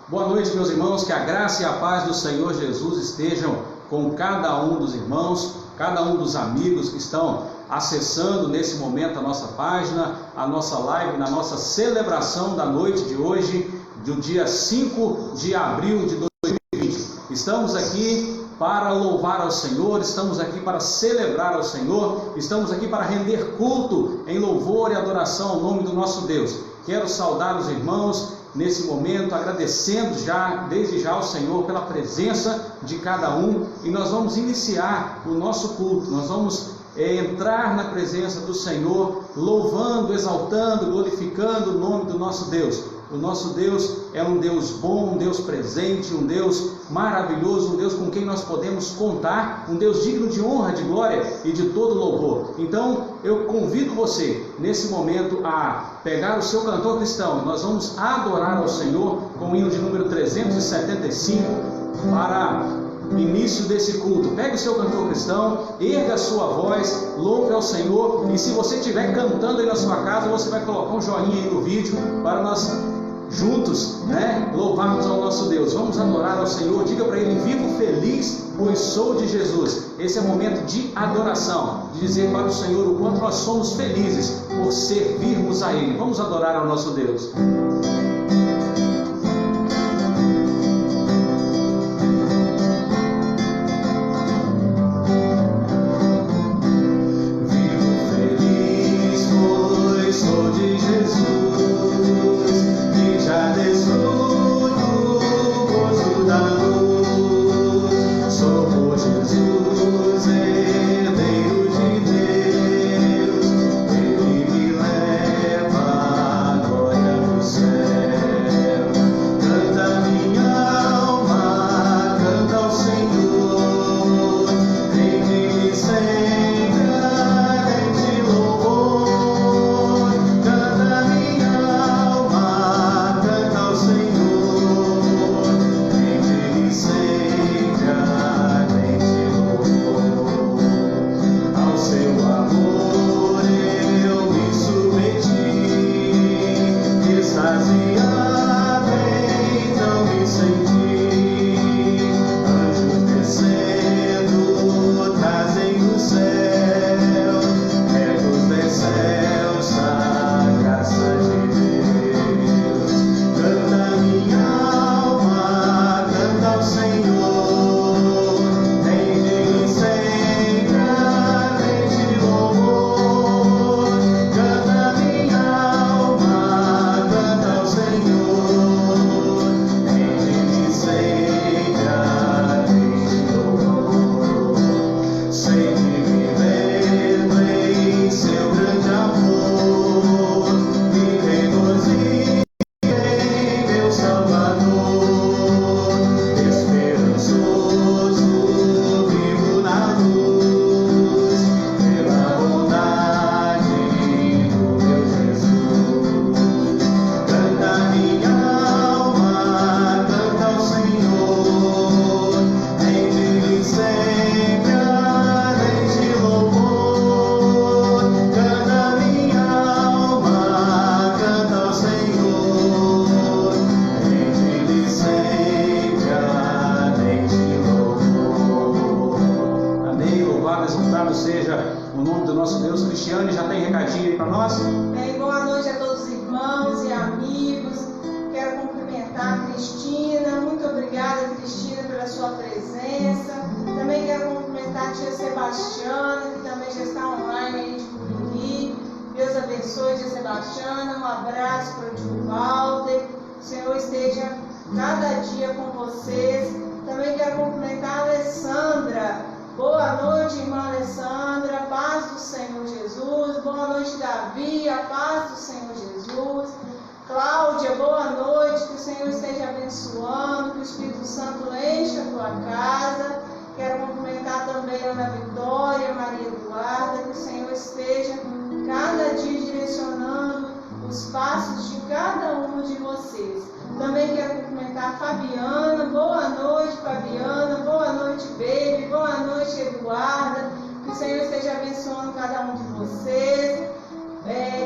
Boa noite, meus irmãos, que a graça e a paz do Senhor Jesus estejam com cada um dos irmãos, cada um dos amigos que estão acessando nesse momento a nossa página, a nossa live, na nossa celebração da noite de hoje, do dia 5 de abril de 2020. Estamos aqui para louvar ao Senhor, estamos aqui para celebrar ao Senhor, estamos aqui para render culto em louvor e adoração ao nome do nosso Deus. Quero saudar os irmãos nesse momento, agradecendo desde já ao Senhor pela presença de cada um, e nós vamos iniciar o nosso culto, nós vamos entrar na presença do Senhor, louvando, exaltando, glorificando o nome do nosso Deus. O nosso Deus é um Deus bom, um Deus presente, um Deus maravilhoso, um Deus com quem nós podemos contar, um Deus digno de honra, de glória e de todo louvor. Então eu convido você nesse momento a pegar o seu cantor cristão. Nós vamos adorar ao Senhor com o hino de número 375 para início desse culto. Pegue o seu cantor cristão, erga a sua voz, louve ao Senhor, e se você estiver cantando aí na sua casa, você vai colocar um joinha aí no vídeo para nós juntos, louvarmos ao nosso Deus. Vamos adorar ao Senhor. Diga para Ele: vivo feliz, pois sou de Jesus. Esse é o momento de adoração, de dizer para o Senhor o quanto nós somos felizes por servirmos a Ele. Vamos adorar ao nosso Deus.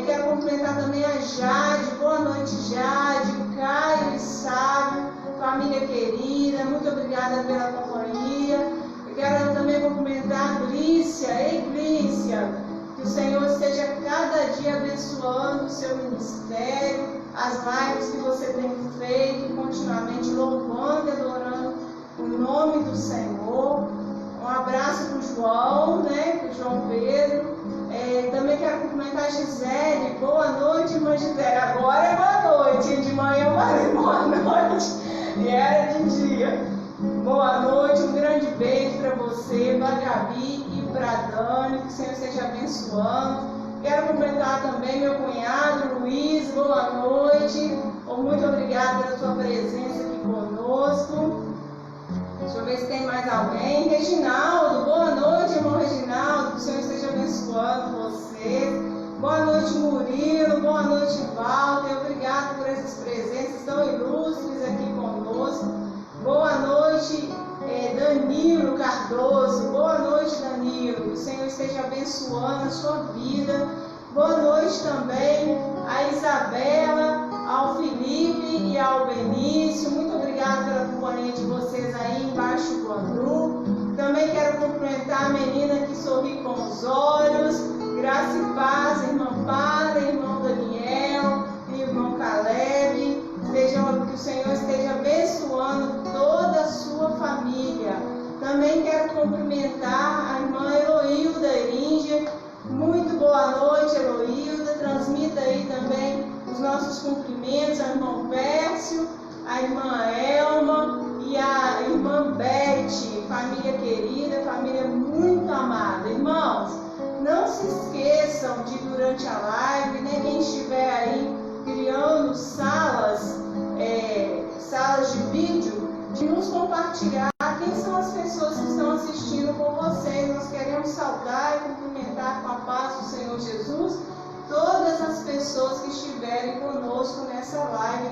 Quero cumprimentar também a Jade. Boa noite, Jade, Caio e Sábio. obrigada pela companhia. Eu quero também cumprimentar a Glícia. Ei, Glícia, que o Senhor esteja cada dia abençoando o seu ministério, as lives que você tem feito, continuamente louvando e adorando o nome do Senhor. Um abraço para o João, para o João Pedro. Também quero cumprimentar a Gisele. Boa noite, irmã Gisele. Agora é boa noite, de manhã eu falei boa noite e era de dia. Boa noite, um grande beijo para você, para a Gabi e para a Dani, que o Senhor esteja abençoando. Quero cumprimentar também meu cunhado Luiz. Boa noite, muito obrigada pela sua presença aqui conosco. Deixa eu ver se tem mais alguém. Reginaldo, boa noite, irmão Reginaldo, que o Senhor esteja abençoando você. Boa noite, Murilo, boa noite, Walter. Obrigado por essas presenças tão ilustres aqui conosco. Boa noite, Danilo Cardoso. Boa noite, Danilo, que o Senhor esteja abençoando a sua vida. Boa noite também a Isabela, ao Felipe e ao Benício. Muito obrigada pela companhia de vocês aí embaixo do Andru. Também quero cumprimentar a menina que sorri com os olhos. Graça e paz, irmã Para, irmão Daniel e irmão Caleb. Que o Senhor esteja abençoando toda a sua família. Também quero cumprimentar a irmã Heloilda Eringer. Muito boa noite, Heloilda. Transmita aí também os nossos cumprimentos ao irmão Pércio, a irmã Elma e a irmã Beth, família querida, família muito amada. Irmãos, não se esqueçam de, durante a live, quem estiver aí criando salas de vídeo, de nos compartilhar quem são as pessoas que estão assistindo com vocês. Nós queremos saudar e cumprimentar com a paz do Senhor Jesus todas as pessoas que estiverem conosco nessa live,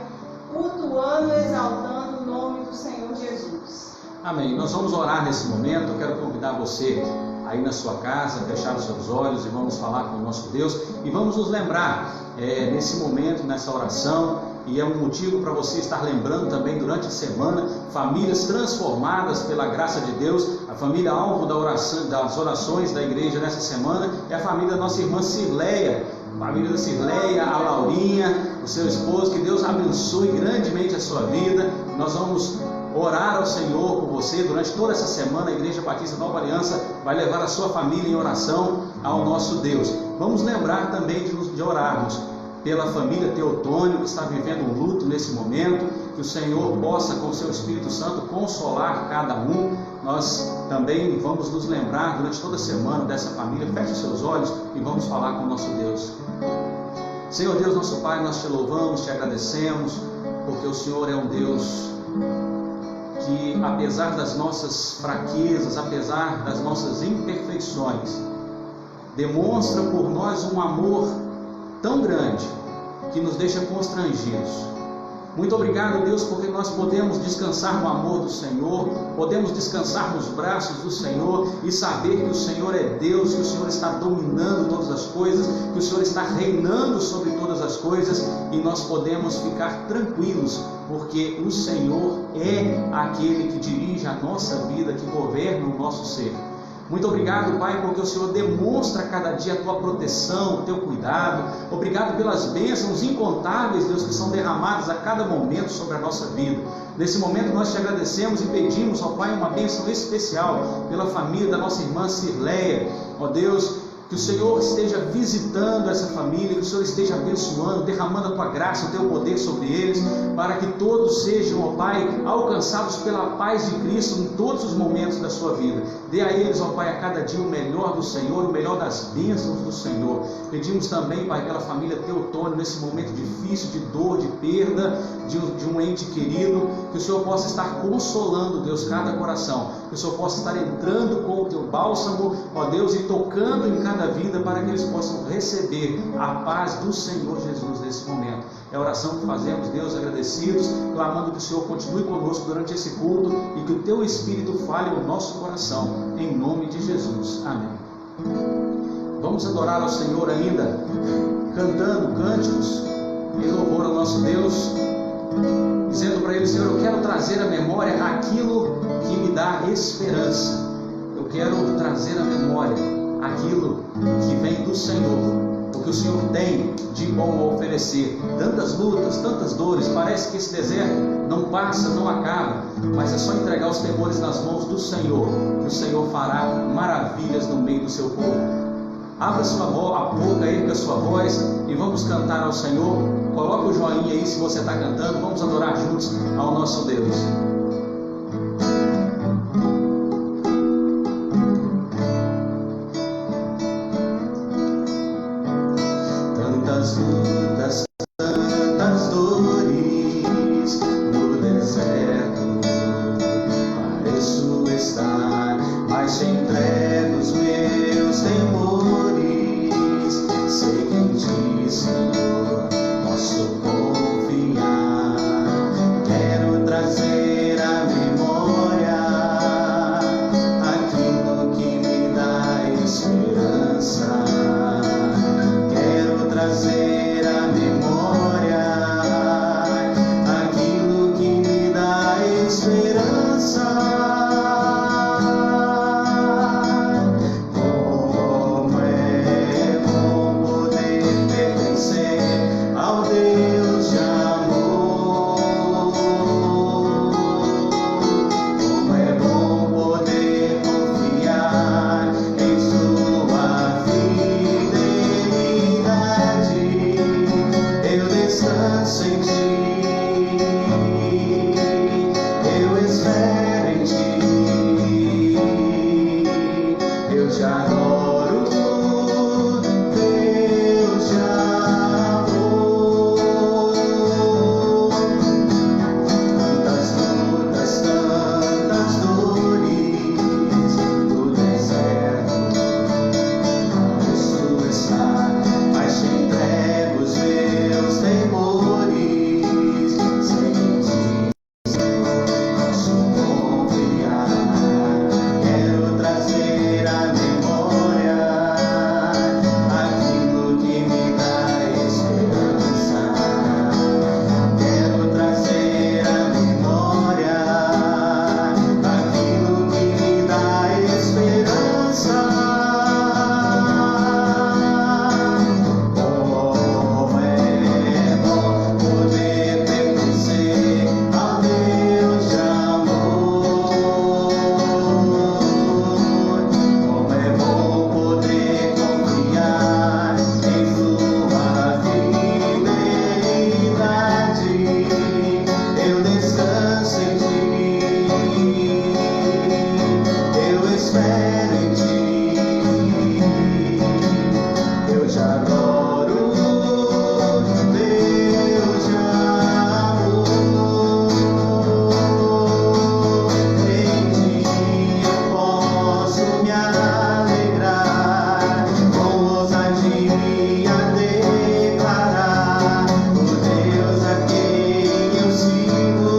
cultuando e exaltando o nome do Senhor Jesus. Amém. Nós vamos orar nesse momento. Eu quero convidar você aí na sua casa, fechar os seus olhos e vamos falar com o nosso Deus e vamos nos lembrar nesse momento, nessa oração, e é um motivo para você estar lembrando também durante a semana, famílias transformadas pela graça de Deus. A família alvo das orações da igreja nessa semana é a família da nossa irmã Cirleia, família da Cirleia, a Laurinha, o seu esposo. Que Deus abençoe grandemente a sua vida. Nós vamos orar ao Senhor por você durante toda essa semana. A Igreja Batista Nova Aliança vai levar a sua família em oração ao nosso Deus. Vamos lembrar também de orarmos pela família Teotônio, que está vivendo um luto nesse momento. Que o Senhor possa, com o seu Espírito Santo, consolar cada um. Nós também vamos nos lembrar durante toda a semana dessa família. Feche os seus olhos e vamos falar com o nosso Deus. Senhor Deus, nosso Pai, nós te louvamos, te agradecemos, porque o Senhor é um Deus que, apesar das nossas fraquezas, apesar das nossas imperfeições, demonstra por nós um amor tão grande que nos deixa constrangidos. Muito obrigado, Deus, porque nós podemos descansar no amor do Senhor, podemos descansar nos braços do Senhor e saber que o Senhor é Deus, que o Senhor está dominando todas as coisas, que o Senhor está reinando sobre todas as coisas, e nós podemos ficar tranquilos, porque o Senhor é aquele que dirige a nossa vida, que governa o nosso ser. Muito obrigado, Pai, porque o Senhor demonstra cada dia a Tua proteção, o Teu cuidado. Obrigado pelas bênçãos incontáveis, Deus, que são derramadas a cada momento sobre a nossa vida. Nesse momento nós te agradecemos e pedimos, ó Pai, uma bênção especial pela família da nossa irmã Cirleia. Ó Deus, que o Senhor esteja visitando essa família, que o Senhor esteja abençoando, derramando a Tua graça, o Teu poder sobre eles, para que todos sejam, ó Pai, alcançados pela paz de Cristo em todos os momentos da sua vida. Dê a eles, ó Pai, a cada dia o melhor do Senhor, o melhor das bênçãos do Senhor. Pedimos também, Pai, pela família Teotônio, nesse momento difícil, de dor, de perda, de um ente querido, que o Senhor possa estar consolando, Deus, cada coração, que o Senhor possa estar entrando com o Teu bálsamo, ó Deus, e tocando em cada vida, para que eles possam receber a paz do Senhor Jesus nesse momento. É a oração que fazemos, Deus, agradecidos, clamando que o Senhor continue conosco durante esse culto e que o Teu Espírito fale no nosso coração, em nome de Jesus. Amém. Vamos adorar ao Senhor ainda, cantando cânticos em louvor ao nosso Deus, dizendo para Ele: Senhor, eu quero trazer à memória aquilo que que me dá esperança. Eu quero trazer à memória aquilo que vem do Senhor, o que o Senhor tem de bom a oferecer. Tantas lutas, tantas dores, parece que esse deserto não passa, não acaba, mas é só entregar os temores nas mãos do Senhor, que o Senhor fará maravilhas no meio do seu povo. Abra sua boca, erga sua voz e vamos cantar ao Senhor. Coloca o joinha aí se você está cantando, vamos adorar juntos ao nosso Deus. Tantas lutas, tantas dores no deserto, pareço estar, mas te entrego os meus temores. Sei que em ti, Senhor, posso confiar. Quero trazer à memória aquilo que me dá esperança. Trazer à memória aquilo que me dá esperança. Como é bom poder pertencer ao Deus de amor. Como é bom poder confiar em sua fidelidade. Eu descanso em ti, eu espero em ti, eu te adoro, Deus de amor. Tantas lutas, tantas dores no deserto, pareço estar, mas te entrego os meus temores. Sei que em ti posso confiar. Quero trazer à memória aquilo que me dá esperança. Quero trazer à memória aquilo que me dá esperança. Como é bom poder pertencer ao Deus de amor. Como é bom poder confiar em sua fidelidade. Eu descanso em ti, eu espero em ti, eu te adoro, Deus de amor. Em ti eu posso me alegrar, com ousadia declarar o Deus a quem eu sigo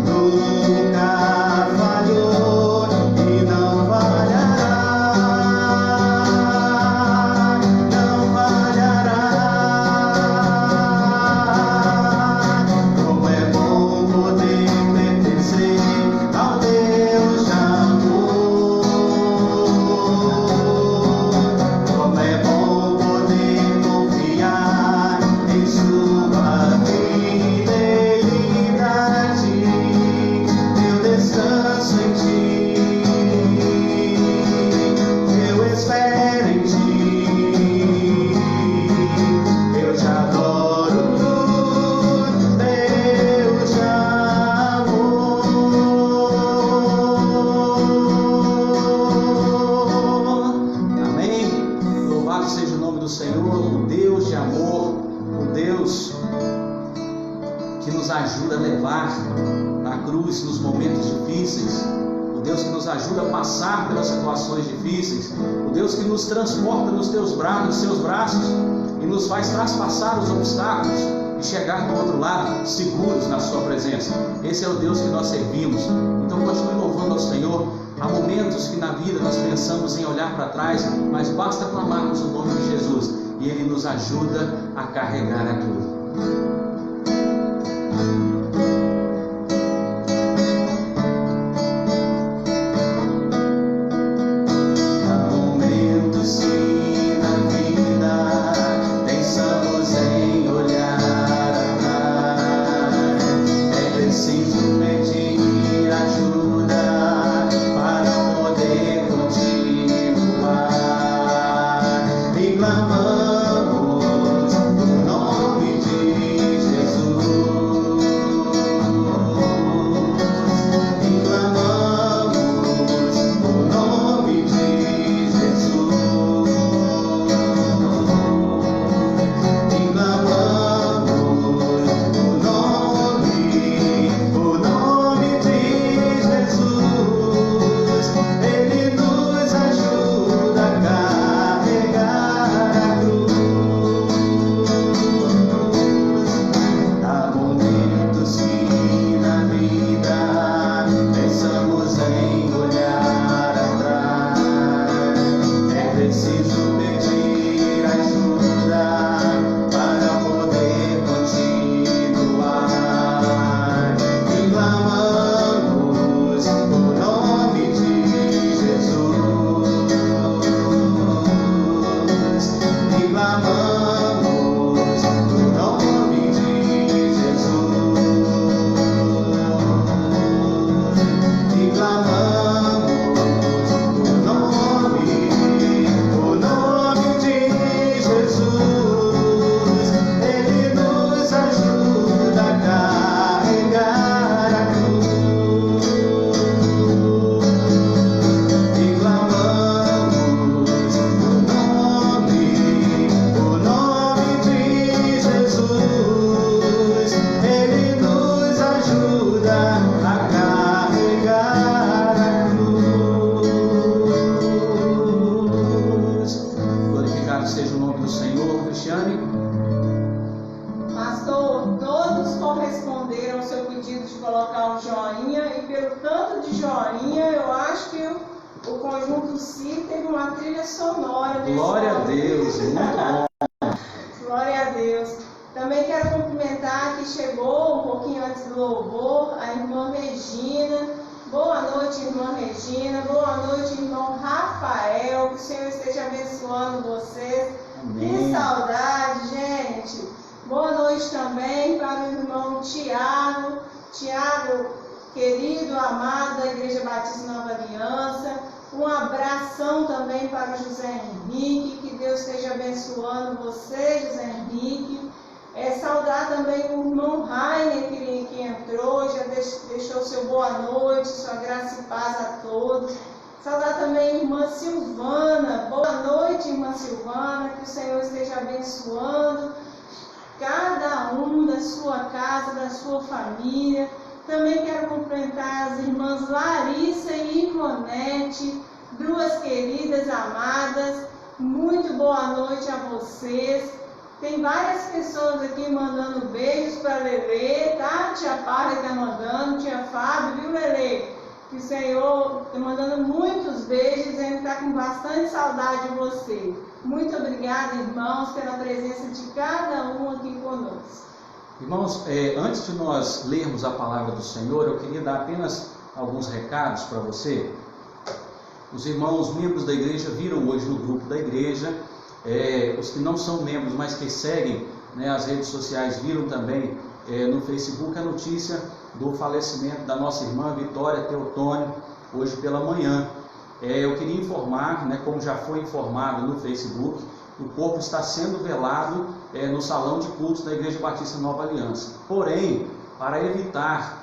nunca falhou e não falhará, não falhará. Como é bom poder pertencer ao Deus de amor. Como é bom poder confiar em sua fidelidade. Eu descanso em ti, eu espero em ti, eu te adoro, Deus de amor. Amém? Louvado seja o nome do Senhor, o Deus de amor, o Deus que nos ajuda a levar na cruz nos momentos difíceis, o Deus que nos ajuda a passar pelas situações difíceis, o Deus que nos transporta nos seus braços e nos faz traspassar os obstáculos e chegar do outro lado seguros na sua presença. Esse é o Deus que nós servimos. Então continue louvando ao Senhor. Há momentos que na vida nós pensamos em olhar para trás, mas basta clamarmos o nome de Jesus e Ele nos ajuda a carregar a cruz. tanto de joinha, eu acho que o Conjunto Si teve uma trilha sonora nesse Glória a momento. Deus, muito bom. Glória a Deus. Também quero cumprimentar que chegou um pouquinho antes do louvor, a irmã Regina. Boa noite, irmã Regina. Boa noite, irmão Rafael. Que o Senhor esteja abençoando vocês. Amém. Que saudade, gente. Boa noite também para o irmão Tiago. Tiago, querido, amado da Igreja Batista Nova Aliança. Um abração também para o José Henrique. Que Deus esteja abençoando você, José Henrique. Saudar também o irmão Rainer, que entrou, já deixou seu boa noite, sua graça e paz a todos. Saudar também a irmã Silvana. Boa noite, irmã Silvana, que o Senhor esteja abençoando cada um da sua casa, da sua família. Também quero cumprimentar as irmãs Larissa e Ivonete, duas queridas, amadas. Muito boa noite a vocês. Tem várias pessoas aqui mandando beijos para Lelê, tá? Tia Parra está mandando, tia Fábio, viu, Lelê? Que o Senhor está mandando muitos beijos, ele está com bastante saudade de você. Muito obrigada, irmãos, pela presença de cada um aqui conosco. Irmãos, antes de nós lermos a palavra do Senhor, eu queria dar apenas alguns recados para você. Os irmãos membros da igreja viram hoje no grupo da igreja. Os que não são membros, mas que seguem, né, as redes sociais, viram também no Facebook a notícia do falecimento da nossa irmã Vitória Teotônio, hoje pela manhã. Eu queria informar, né, como já foi informado no Facebook, o corpo está sendo velado no salão de cultos da Igreja Batista Nova Aliança. Porém, para evitar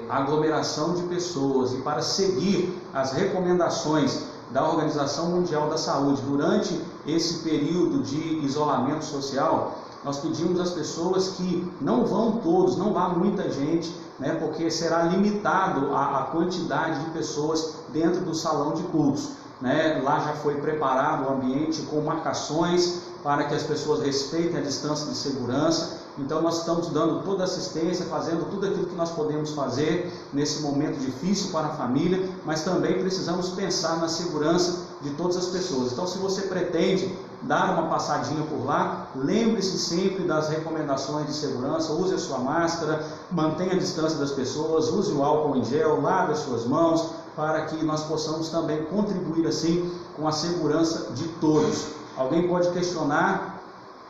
a aglomeração de pessoas e para seguir as recomendações da Organização Mundial da Saúde durante esse período de isolamento social, nós pedimos às pessoas que não vão todos, não vá muita gente, né, porque será limitado a quantidade de pessoas dentro do salão de cultos. Né? Lá já foi preparado o ambiente com marcações para que as pessoas respeitem a distância de segurança. Então nós estamos dando toda a assistência, fazendo tudo aquilo que nós podemos fazer nesse momento difícil para a família, mas também precisamos pensar na segurança de todas as pessoas. Então, se você pretende dar uma passadinha por lá, lembre-se sempre das recomendações de segurança, use a sua máscara, mantenha a distância das pessoas, use o álcool em gel, lave as suas mãos, para que nós possamos também contribuir assim com a segurança de todos. Alguém pode questionar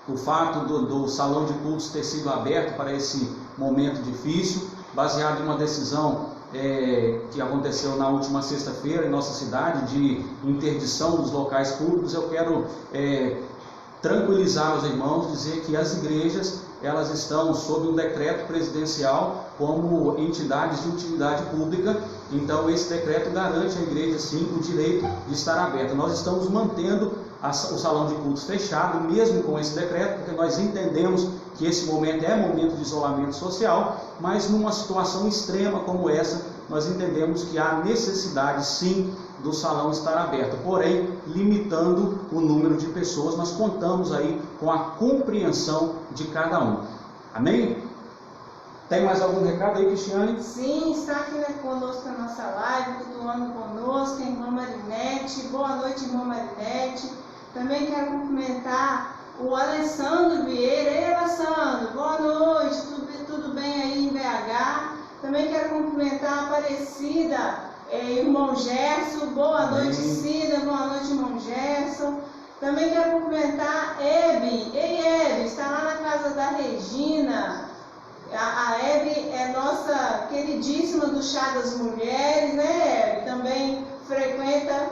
o fato do salão de cultos ter sido aberto para esse momento difícil, baseado em uma decisão que aconteceu na última sexta-feira em nossa cidade, de interdição dos locais públicos. Eu quero tranquilizar os irmãos, dizer que as igrejas, elas estão sob um decreto presidencial como entidades de utilidade pública. Então esse decreto garante à igreja sim o direito de estar aberta. Nós estamos mantendo o salão de cultos fechado, mesmo com esse decreto, porque nós entendemos que esse momento é momento de isolamento social, mas numa situação extrema como essa, nós entendemos que há necessidade sim do salão estar aberto, porém limitando o número de pessoas. Nós contamos aí com a compreensão de cada um. Amém? Tem mais algum recado aí, Cristiane? Sim, está aqui conosco na nossa live, cultuando conosco, a irmã Marinete. Boa noite, irmã Marinete. Também quero cumprimentar o Alessandro Vieira. Ei, Alessandro, boa noite, tudo bem aí em BH? Também quero cumprimentar a Aparecida, irmão Gerson. Boa noite, Cida. Boa noite, irmão Gerson. Também quero cumprimentar a Hebe. Ei, Hebe, está lá na casa da Regina. A Hebe é nossa queridíssima do Chá das Mulheres, né, Hebe? Também frequenta,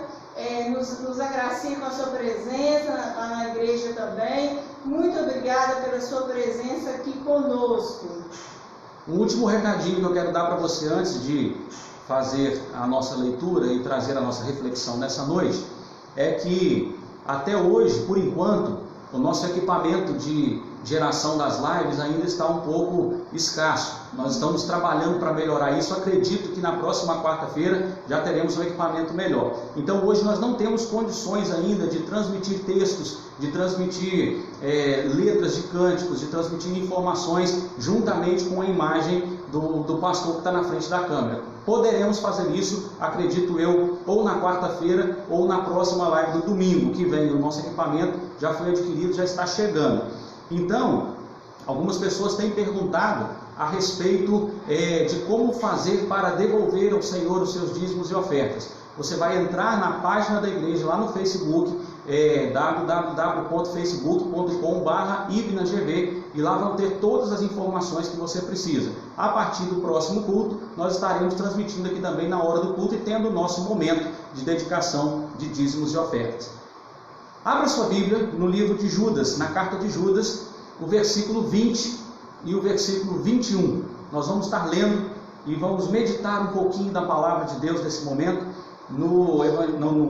nos agracia com a sua presença na igreja também. Muito obrigada pela sua presença aqui conosco. Um último recadinho que eu quero dar para você antes de fazer a nossa leitura e trazer a nossa reflexão nessa noite, é que até hoje, por enquanto, o nosso equipamento de geração das lives ainda está um pouco escasso. Nós estamos trabalhando para melhorar isso. Acredito que na próxima quarta-feira já teremos um equipamento melhor. Então hoje nós não temos condições ainda de transmitir textos, de transmitir letras de cânticos, de transmitir informações juntamente com a imagem do pastor que está na frente da câmera. Poderemos fazer isso, acredito eu, ou na quarta-feira ou na próxima live do domingo que vem. O nosso equipamento já foi adquirido, já está chegando. Então, algumas pessoas têm perguntado a respeito de como fazer para devolver ao Senhor os seus dízimos e ofertas. Você vai entrar na página da igreja lá no Facebook, www.facebook.com/ibnagv, e lá vão ter todas as informações que você precisa. A partir do próximo culto, nós estaremos transmitindo aqui também na hora do culto e tendo o nosso momento de dedicação de dízimos e ofertas. Abra sua Bíblia no livro de Judas, na carta de Judas, o versículo 20 e o versículo 21. Nós vamos estar lendo e vamos meditar um pouquinho da palavra de Deus nesse momento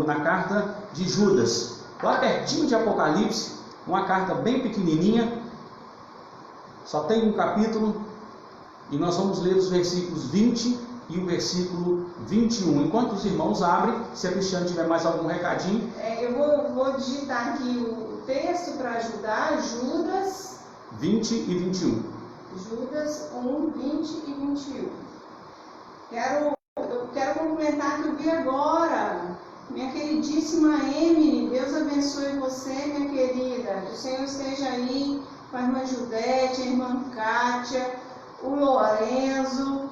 na carta de Judas. Lá pertinho de Apocalipse, uma carta bem pequenininha, só tem um capítulo, e nós vamos ler os versículos 20 e o versículo 21. Enquanto os irmãos abrem, se a Cristiane tiver mais algum recadinho. Eu vou digitar aqui o texto para ajudar. Judas 20 e 21. Judas 1, 20 e 21. Eu quero cumprimentar que eu vi agora minha queridíssima Emily. Deus abençoe você, minha querida. Que o Senhor esteja aí com a irmã Judete, a irmã Kátia, o Lorenzo.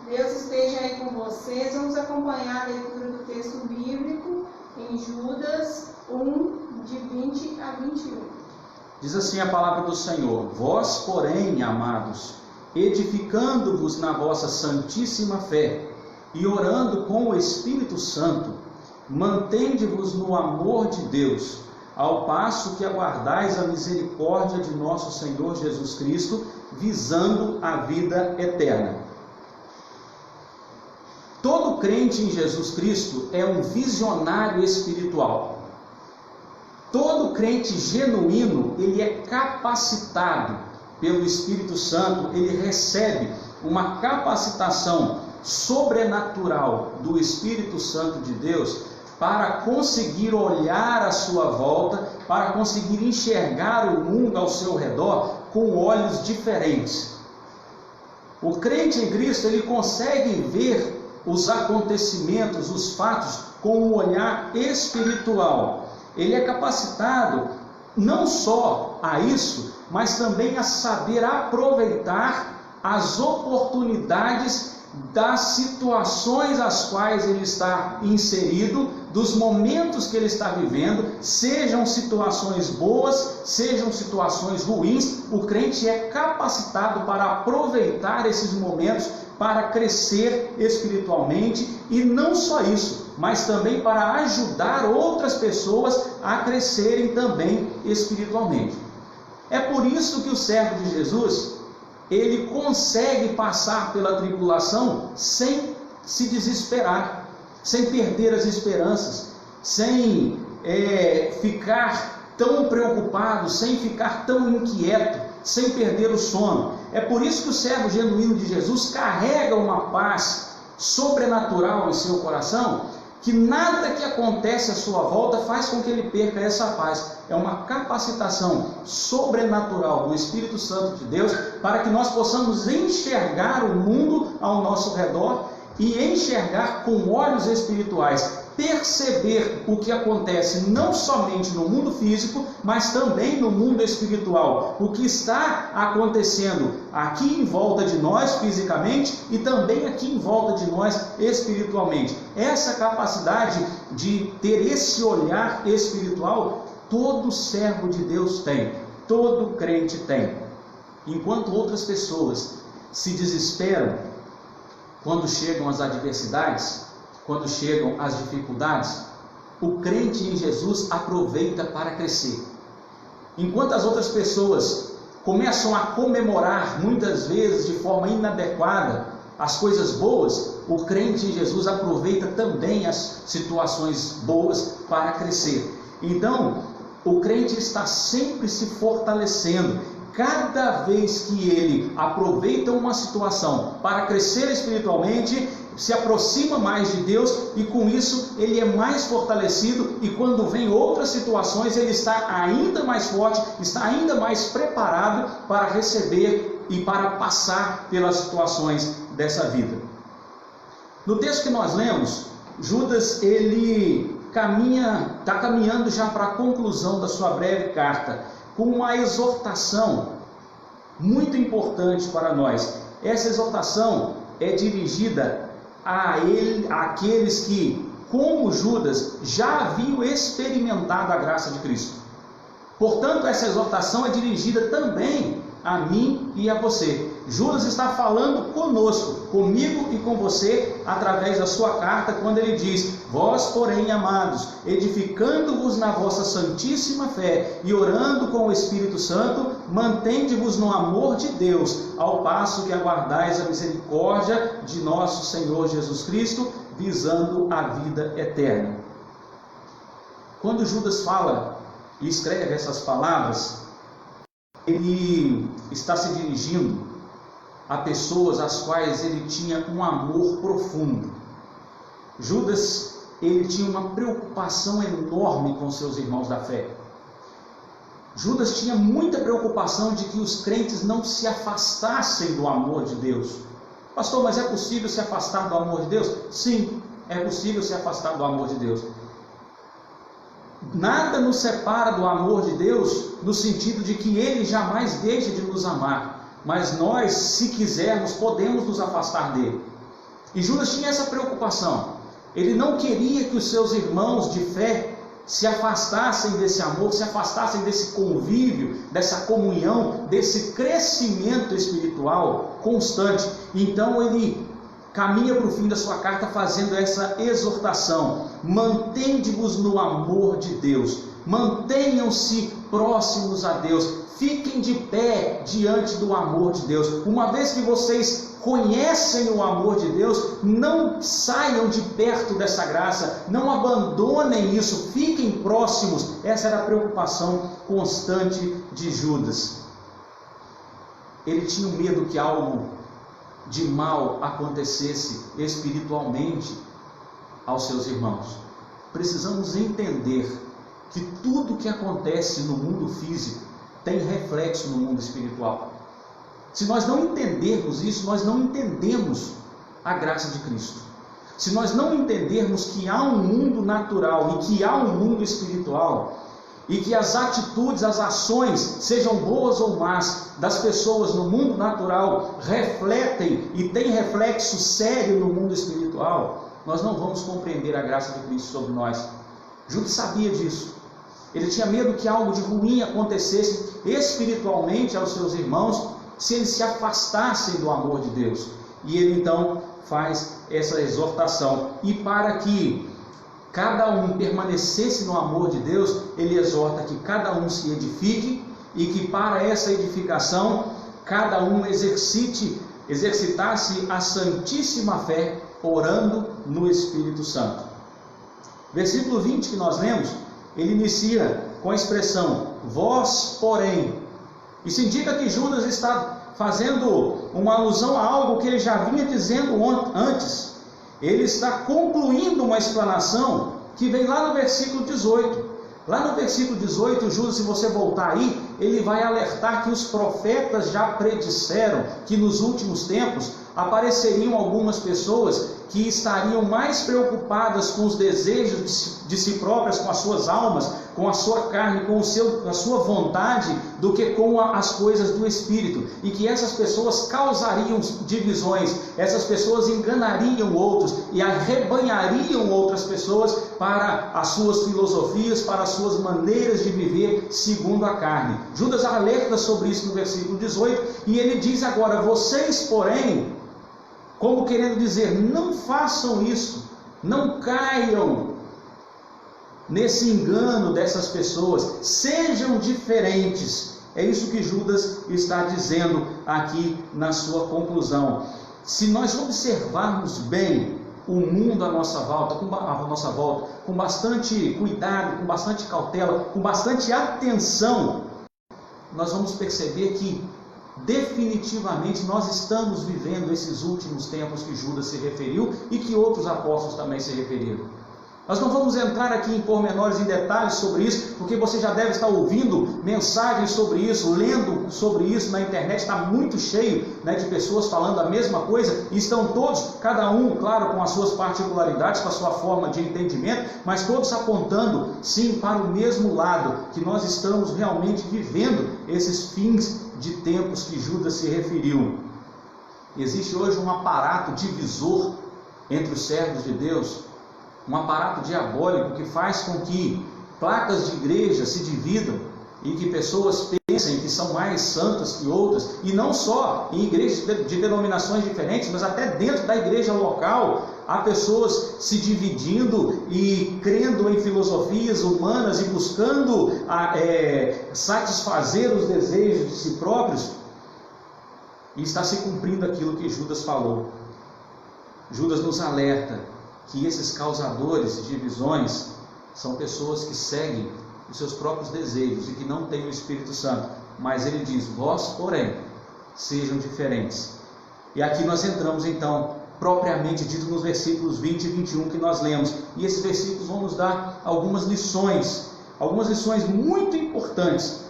Deus esteja aí com vocês. Vamos acompanhar a leitura do texto bíblico em Judas 1, de 20 a 21. Diz assim a palavra do Senhor: Vós, porém, amados, edificando-vos na vossa santíssima fé e orando com o Espírito Santo, mantende-vos no amor de Deus, ao passo que aguardais a misericórdia de nosso Senhor Jesus Cristo, visando a vida eterna. Todo crente em Jesus Cristo é um visionário espiritual. Todo crente genuíno, ele é capacitado pelo Espírito Santo, ele recebe uma capacitação sobrenatural do Espírito Santo de Deus para conseguir olhar à sua volta, para conseguir enxergar o mundo ao seu redor com olhos diferentes. O crente em Cristo, ele consegue ver os acontecimentos, os fatos, com um olhar espiritual. Ele é capacitado não só a isso, mas também a saber aproveitar as oportunidades das situações às quais ele está inserido, dos momentos que ele está vivendo, sejam situações boas, sejam situações ruins. O crente é capacitado para aproveitar esses momentos para crescer espiritualmente, e não só isso, mas também para ajudar outras pessoas a crescerem também espiritualmente. É por isso que o servo de Jesus, ele consegue passar pela tribulação sem se desesperar, sem perder as esperanças, sem ficar tão preocupado, sem ficar tão inquieto, sem perder o sono. É por isso que o servo genuíno de Jesus carrega uma paz sobrenatural em seu coração, que nada que acontece à sua volta faz com que ele perca essa paz. É uma capacitação sobrenatural do Espírito Santo de Deus para que nós possamos enxergar o mundo ao nosso redor e enxergar com olhos espirituais, perceber o que acontece não somente no mundo físico, mas também no mundo espiritual, o que está acontecendo aqui em volta de nós fisicamente e também aqui em volta de nós espiritualmente. Essa capacidade de ter esse olhar espiritual, todo servo de Deus tem, todo crente tem. Enquanto outras pessoas se desesperam quando chegam as adversidades, quando chegam as dificuldades, o crente em Jesus aproveita para crescer. Enquanto as outras pessoas começam a comemorar, muitas vezes de forma inadequada, as coisas boas, o crente em Jesus aproveita também as situações boas para crescer. Então, o crente está sempre se fortalecendo, cada vez que ele aproveita uma situação para crescer espiritualmente, se aproxima mais de Deus e com isso ele é mais fortalecido, e quando vem outras situações ele está ainda mais forte, está ainda mais preparado para receber e para passar pelas situações dessa vida. No texto que nós lemos, Judas ele está caminhando já para a conclusão da sua breve carta, com uma exortação muito importante para nós. Essa exortação é dirigida àqueles que, como Judas, já haviam experimentado a graça de Cristo. Portanto, essa exortação é dirigida também a mim e a você. Judas está falando conosco, comigo e com você, através da sua carta, quando ele diz: vós, porém, amados, edificando-vos na vossa santíssima fé e orando com o Espírito Santo, mantende-vos no amor de Deus, ao passo que aguardais a misericórdia de nosso Senhor Jesus Cristo, visando a vida eterna. Quando Judas fala e escreve essas palavras, ele está se dirigindo a pessoas às quais ele tinha um amor profundo. Judas, ele tinha uma preocupação enorme com seus irmãos da fé. Judas tinha muita preocupação de que os crentes não se afastassem do amor de Deus. Pastor, mas é possível se afastar do amor de Deus? Sim, é possível se afastar do amor de Deus. Nada nos separa do amor de Deus, no sentido de que Ele jamais deixa de nos amar. Mas nós, se quisermos, podemos nos afastar dele. E Judas tinha essa preocupação. Ele não queria que os seus irmãos de fé se afastassem desse amor, se afastassem desse convívio, dessa comunhão, desse crescimento espiritual constante. Então ele caminha para o fim da sua carta fazendo essa exortação: mantende-vos no amor de Deus, mantenham-se próximos a Deus, fiquem de pé diante do amor de Deus. Uma vez que vocês conhecem o amor de Deus, não saiam de perto dessa graça, não abandonem isso, fiquem próximos. Essa era a preocupação constante de Judas. Ele tinha medo que algo de mal acontecesse espiritualmente aos seus irmãos. Precisamos entender que tudo que acontece no mundo físico tem reflexo no mundo espiritual. Se nós não entendermos isso, nós não entendemos a graça de Cristo. Se nós não entendermos que há um mundo natural e que há um mundo espiritual, e que as atitudes, as ações, sejam boas ou más, das pessoas no mundo natural refletem e têm reflexo sério no mundo espiritual, nós não vamos compreender a graça de Cristo sobre nós. Judas sabia disso. Ele tinha medo que algo de ruim acontecesse espiritualmente aos seus irmãos, se eles se afastassem do amor de Deus. E ele então faz essa exortação. E para que cada um permanecesse no amor de Deus, ele exorta que cada um se edifique, e que para essa edificação cada um exercitasse a santíssima fé, orando no Espírito Santo. Versículo 20 que nós lemos, ele inicia com a expressão vós, porém. Isso indica que Judas está fazendo uma alusão a algo que ele já vinha dizendo antes. Ele está concluindo uma explanação que vem lá no versículo 18. Lá no versículo 18, Judas, se você voltar aí, ele vai alertar que os profetas já predisseram que nos últimos tempos apareceriam algumas pessoas que estariam mais preocupadas com os desejos de si próprias, com as suas almas, com a sua carne, com a sua vontade, do que com as coisas do Espírito. E que essas pessoas causariam divisões, essas pessoas enganariam outros e arrebanhariam outras pessoas para as suas filosofias, para as suas maneiras de viver segundo a carne. Judas alerta sobre isso no versículo 18, e ele diz agora: vocês, porém, como querendo dizer, não façam isso, não caiam nesse engano dessas pessoas, sejam diferentes. É isso que Judas está dizendo aqui na sua conclusão. Se nós observarmos bem o mundo à nossa volta, com bastante cuidado, com bastante cautela, com bastante atenção, nós vamos perceber que definitivamente nós estamos vivendo esses últimos tempos que Judas se referiu e que outros apóstolos também se referiram. Nós não vamos entrar aqui em pormenores, em detalhes sobre isso, porque você já deve estar ouvindo mensagens sobre isso, lendo sobre isso na internet, está muito cheio, né, de pessoas falando a mesma coisa, e estão todos, cada um, claro, com as suas particularidades, com a sua forma de entendimento, mas todos apontando, sim, para o mesmo lado, que nós estamos realmente vivendo esses fins de tempos que Judas se referiu. Existe hoje um aparato divisor entre os servos de Deus, um aparato diabólico que faz com que placas de igreja se dividam e que pessoas pensem que são mais santas que outras, e não só em igrejas de denominações diferentes, mas até dentro da igreja local, há pessoas se dividindo e crendo em filosofias humanas e buscando satisfazer os desejos de si próprios, e está se cumprindo aquilo que Judas falou. Judas nos alerta que esses causadores de divisões são pessoas que seguem os seus próprios desejos e que não têm o Espírito Santo. Mas ele diz: vós, porém, sejam diferentes. E aqui nós entramos então, propriamente dito, nos versículos 20 e 21 que nós lemos. E esses versículos vão nos dar algumas lições muito importantes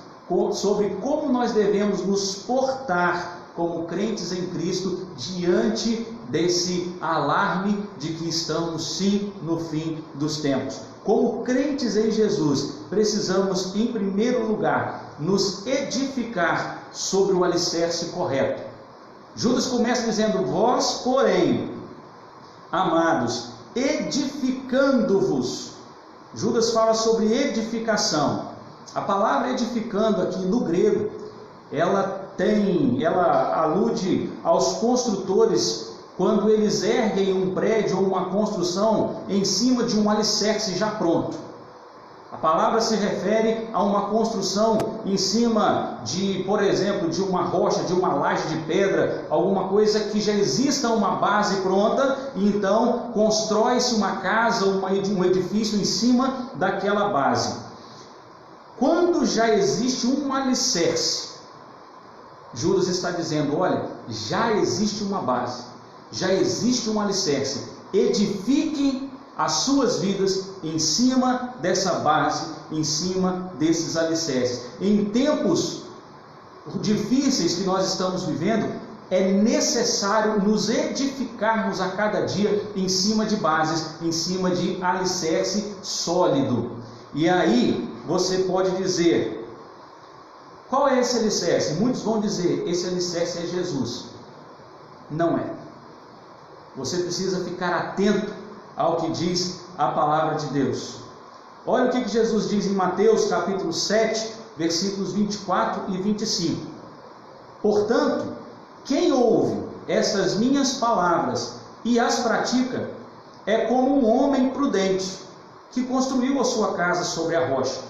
sobre como nós devemos nos portar como crentes em Cristo diante desse alarme de que estamos sim no fim dos tempos. Como crentes em Jesus, precisamos em primeiro lugar nos edificar sobre o alicerce correto. Judas começa dizendo: vós, porém, amados, edificando-vos. Judas fala sobre edificação. A palavra edificando aqui no grego, ela alude aos construtores quando eles erguem um prédio ou uma construção em cima de um alicerce já pronto. A palavra se refere a uma construção em cima de, por exemplo, de uma rocha, de uma laje de pedra, alguma coisa que já exista uma base pronta, e então constrói-se uma casa, um edifício em cima daquela base. Quando já existe um alicerce, Judas está dizendo: olha, já existe uma base, já existe um alicerce, edifiquem as suas vidas em cima dessa base, em cima desses alicerces. Em tempos difíceis que nós estamos vivendo, é necessário nos edificarmos a cada dia em cima de bases, em cima de alicerce sólido. E aí você pode dizer: qual é esse alicerce? Muitos vão dizer: esse alicerce é Jesus. Não é. Você precisa ficar atento ao que diz a palavra de Deus. Olha o que Jesus diz em Mateus capítulo 7, versículos 24 e 25. Portanto, quem ouve estas minhas palavras e as pratica, é como um homem prudente, que construiu a sua casa sobre a rocha.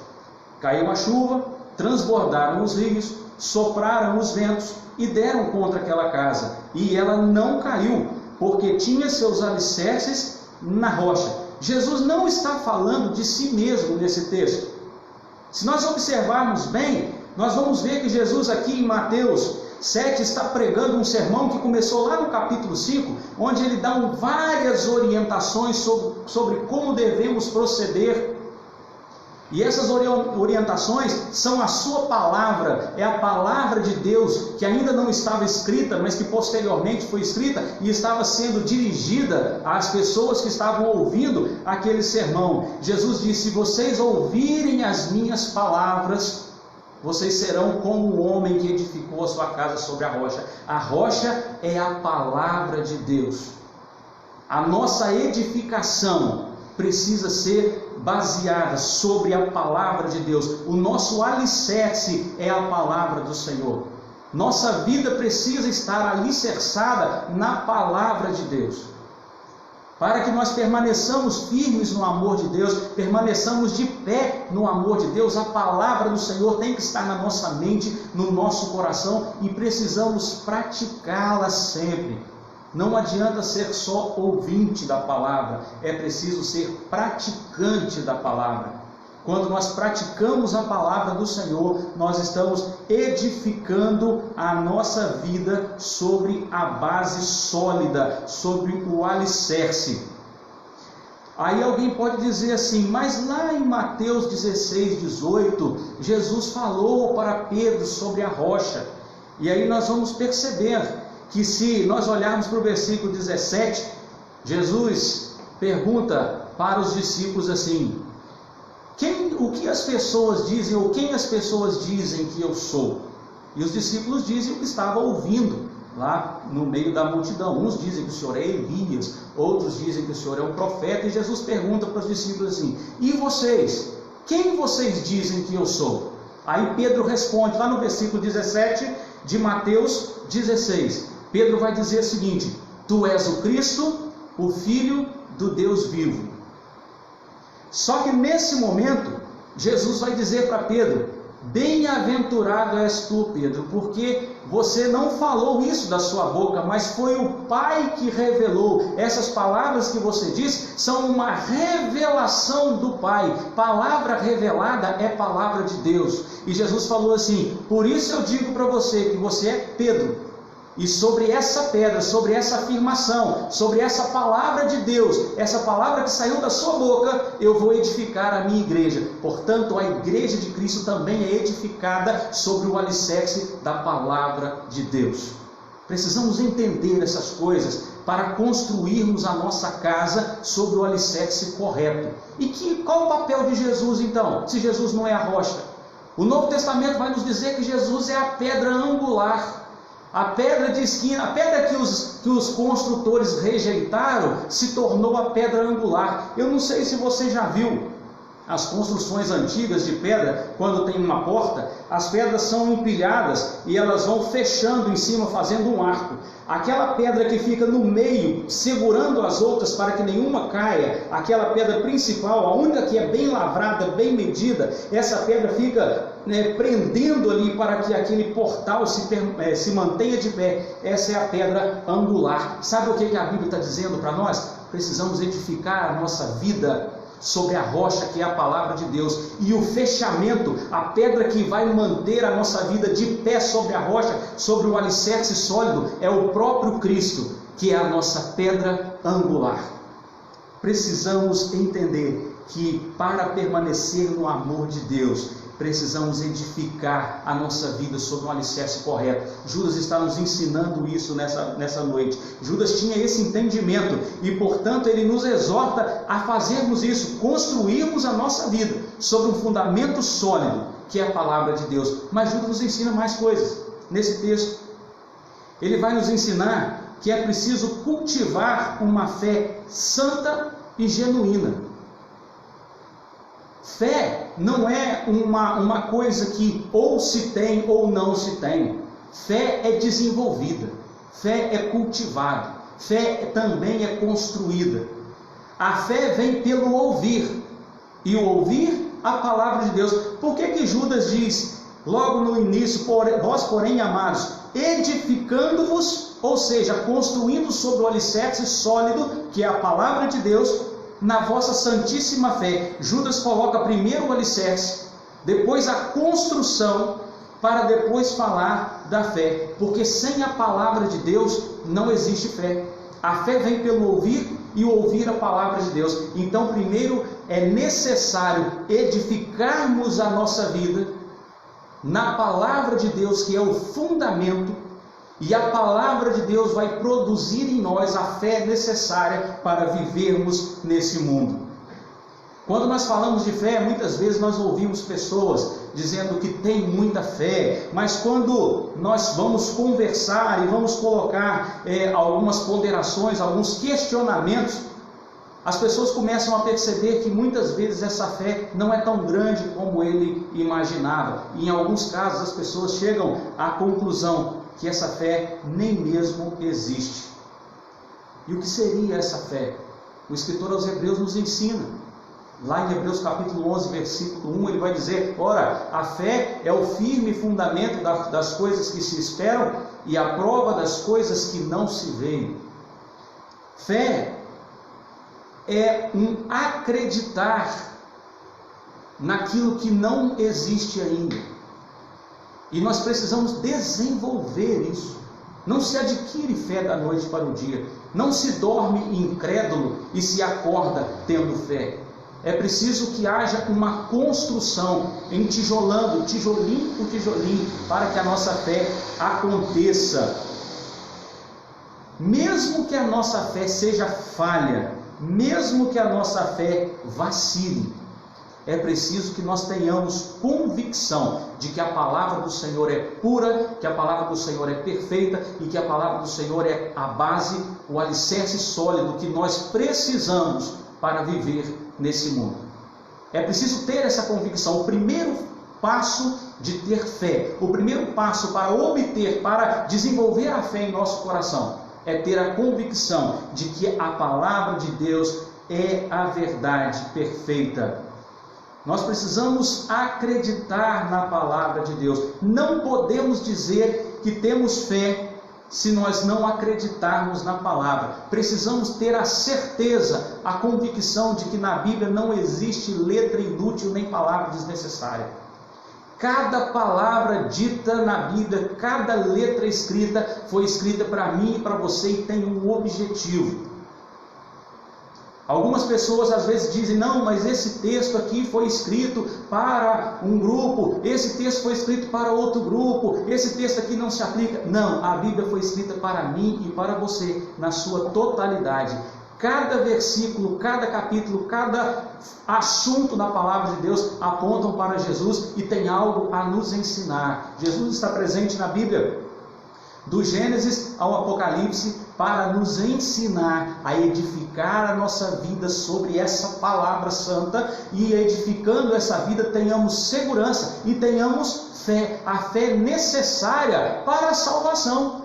Caiu a chuva, transbordaram os rios, sopraram os ventos e deram contra aquela casa, e ela não caiu, porque tinha seus alicerces na rocha. Jesus não está falando de si mesmo nesse texto. Se nós observarmos bem, nós vamos ver que Jesus aqui em Mateus 7 está pregando um sermão que começou lá no capítulo 5, onde ele dá várias orientações sobre como devemos proceder. E essas orientações são a sua palavra, é a palavra de Deus, que ainda não estava escrita, mas que posteriormente foi escrita e estava sendo dirigida às pessoas que estavam ouvindo aquele sermão. Jesus disse: se vocês ouvirem as minhas palavras, vocês serão como o homem que edificou a sua casa sobre a rocha. A rocha é a palavra de Deus. A nossa edificação precisa ser baseada sobre a palavra de Deus. O nosso alicerce é a palavra do Senhor. Nossa vida precisa estar alicerçada na palavra de Deus. Para que nós permaneçamos firmes no amor de Deus, permaneçamos de pé no amor de Deus, a palavra do Senhor tem que estar na nossa mente, no nosso coração, e precisamos praticá-la sempre. Não adianta ser só ouvinte da palavra, é preciso ser praticante da palavra. quando nós praticamos a palavra do Senhor, nós estamos edificando a nossa vida sobre a base sólida, sobre o alicerce. Aí alguém pode dizer assim, mas lá em Mateus 16, 18, Jesus falou para Pedro sobre a rocha. E aí nós vamos perceber que se nós olharmos para o versículo 17, Jesus pergunta para os discípulos assim, o que as pessoas dizem, ou quem as pessoas dizem que eu sou? E os discípulos dizem o que estavam ouvindo lá no meio da multidão. Uns dizem que o Senhor é Elias, outros dizem que o Senhor é um profeta, e Jesus pergunta para os discípulos assim, e vocês? Quem vocês dizem que eu sou? Aí Pedro responde, lá no versículo 17 de Mateus 16, Pedro vai dizer o seguinte, tu és o Cristo, o Filho do Deus vivo. Só que nesse momento, Jesus vai dizer para Pedro, bem-aventurado és tu, Pedro, porque você não falou isso da sua boca, mas foi o Pai que revelou. Essas palavras que você diz são uma revelação do Pai. Palavra revelada é palavra de Deus. E Jesus falou assim, por isso eu digo para você que você é Pedro. E sobre essa pedra, sobre essa afirmação, sobre essa palavra de Deus, essa palavra que saiu da sua boca, eu vou edificar a minha igreja. Portanto, a igreja de Cristo também é edificada sobre o alicerce da palavra de Deus. Precisamos entender essas coisas para construirmos a nossa casa sobre o alicerce correto. E qual o papel de Jesus então, se Jesus não é a rocha? O Novo Testamento vai nos dizer que Jesus é a pedra angular. A pedra de esquina, a pedra que os construtores rejeitaram, se tornou a pedra angular. Eu não sei se você já viu as construções antigas de pedra, quando tem uma porta, as pedras são empilhadas e elas vão fechando em cima, fazendo um arco. Aquela pedra que fica no meio, segurando as outras para que nenhuma caia, aquela pedra principal, a única que é bem lavrada, bem medida, essa pedra fica prendendo ali para que aquele portal se mantenha de pé. Essa é a pedra angular. Sabe o que a Bíblia está dizendo para nós? Precisamos edificar a nossa vida sobre a rocha que é a palavra de Deus, e o fechamento, a pedra que vai manter a nossa vida de pé sobre a rocha, sobre o alicerce sólido, é o próprio Cristo, que é a nossa pedra angular. Precisamos entender que para permanecer no amor de Deus, precisamos edificar a nossa vida sobre um alicerce correto. Judas está nos ensinando isso nessa noite. Judas tinha esse entendimento e, portanto, ele nos exorta a fazermos isso, construirmos a nossa vida sobre um fundamento sólido, que é a palavra de Deus. Mas Judas nos ensina mais coisas nesse texto. Ele vai nos ensinar que é preciso cultivar uma fé santa e genuína. Fé não é uma coisa que ou se tem ou não se tem. Fé é desenvolvida, fé é cultivada, fé também é construída. A fé vem pelo ouvir, e o ouvir a palavra de Deus. Por que Judas diz logo no início, vós porém amados, edificando-vos, ou seja, construindo sobre o alicerce sólido, que é a palavra de Deus, na vossa santíssima fé. Judas coloca primeiro o alicerce, depois a construção, para depois falar da fé, porque sem a palavra de Deus não existe fé. A fé vem pelo ouvir e o ouvir a palavra de Deus. Então primeiro é necessário edificarmos a nossa vida na palavra de Deus, que é o fundamento, e a palavra de Deus vai produzir em nós a fé necessária para vivermos nesse mundo. Quando nós falamos de fé, muitas vezes nós ouvimos pessoas dizendo que tem muita fé, mas quando nós vamos conversar e vamos colocar algumas ponderações, alguns questionamentos, as pessoas começam a perceber que muitas vezes essa fé não é tão grande como ele imaginava. E em alguns casos as pessoas chegam à conclusão que essa fé nem mesmo existe. E o que seria essa fé? O escritor aos Hebreus nos ensina. Lá em Hebreus capítulo 11, versículo 1, ele vai dizer, ora, a fé é o firme fundamento das coisas que se esperam e a prova das coisas que não se veem. Fé é um acreditar naquilo que não existe ainda. E nós precisamos desenvolver isso. Não se adquire fé da noite para o dia. Não se dorme incrédulo e se acorda tendo fé. É preciso que haja uma construção, entijolando, tijolinho por tijolinho, para que a nossa fé aconteça. Mesmo que a nossa fé seja falha, mesmo que a nossa fé vacile, é preciso que nós tenhamos convicção de que a palavra do Senhor é pura, que a palavra do Senhor é perfeita e que a palavra do Senhor é a base, o alicerce sólido que nós precisamos para viver nesse mundo. É preciso ter essa convicção. O primeiro passo de ter fé, o primeiro passo para obter, para desenvolver a fé em nosso coração, é ter a convicção de que a palavra de Deus é a verdade perfeita. Nós precisamos acreditar na palavra de Deus. Não podemos dizer que temos fé se nós não acreditarmos na palavra. Precisamos ter a certeza, a convicção de que na Bíblia não existe letra inútil nem palavra desnecessária. Cada palavra dita na Bíblia, cada letra escrita, foi escrita para mim e para você e tem um objetivo. Algumas pessoas às vezes dizem, não, mas esse texto aqui foi escrito para um grupo, esse texto foi escrito para outro grupo, esse texto aqui não se aplica. Não, a Bíblia foi escrita para mim e para você, na sua totalidade. Cada versículo, cada capítulo, cada assunto da palavra de Deus apontam para Jesus e tem algo a nos ensinar. Jesus está presente na Bíblia, do Gênesis ao Apocalipse, para nos ensinar a edificar a nossa vida sobre essa palavra santa, e edificando essa vida tenhamos segurança e tenhamos fé, a fé necessária para a salvação.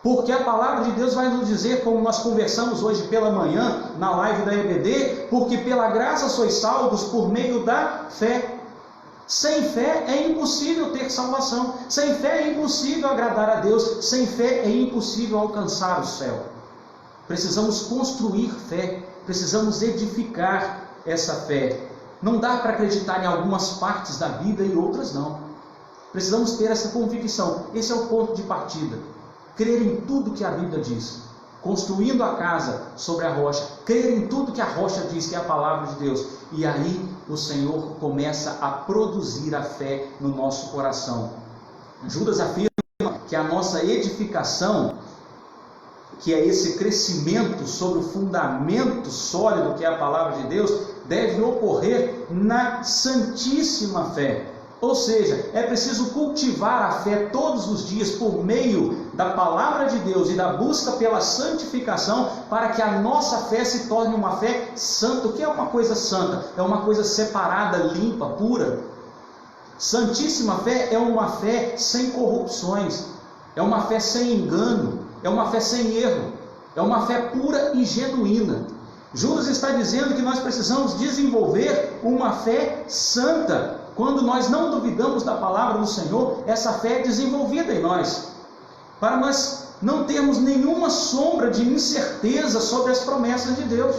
Porque a palavra de Deus vai nos dizer, como nós conversamos hoje pela manhã na live da EBD, porque pela graça sois salvos por meio da fé. Sem fé é impossível ter salvação. Sem fé é impossível agradar a Deus. Sem fé é impossível alcançar o céu. Precisamos construir fé. Precisamos edificar essa fé. Não dá para acreditar em algumas partes da Bíblia e outras não. Precisamos ter essa convicção. Esse é o ponto de partida. Crer em tudo que a Bíblia diz. Construindo a casa sobre a rocha. Crer em tudo que a rocha diz, que é a palavra de Deus. E aí o Senhor começa a produzir a fé no nosso coração. Judas afirma que a nossa edificação, que é esse crescimento sobre o fundamento sólido que é a palavra de Deus, deve ocorrer na santíssima fé. Ou seja, é preciso cultivar a fé todos os dias por meio da palavra de Deus e da busca pela santificação, para que a nossa fé se torne uma fé santa. O que é uma coisa santa? É uma coisa separada, limpa, pura. Santíssima fé é uma fé sem corrupções, é uma fé sem engano, é uma fé sem erro, é uma fé pura e genuína. Judas está dizendo que nós precisamos desenvolver uma fé santa. Quando nós não duvidamos da palavra do Senhor, essa fé é desenvolvida em nós, para nós não termos nenhuma sombra de incerteza sobre as promessas de Deus,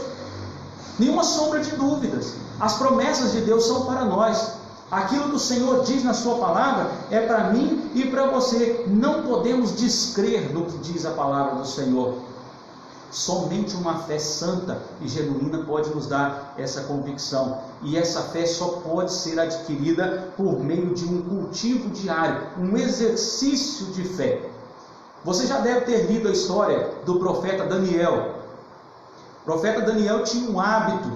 nenhuma sombra de dúvidas. As promessas de Deus são para nós. Aquilo que o Senhor diz na sua palavra é para mim e para você. Não podemos descrer no que diz a palavra do Senhor. Somente uma fé santa e genuína pode nos dar essa convicção. E essa fé só pode ser adquirida por meio de um cultivo diário, um exercício de fé. Você já deve ter lido a história do profeta Daniel. O profeta Daniel tinha um hábito.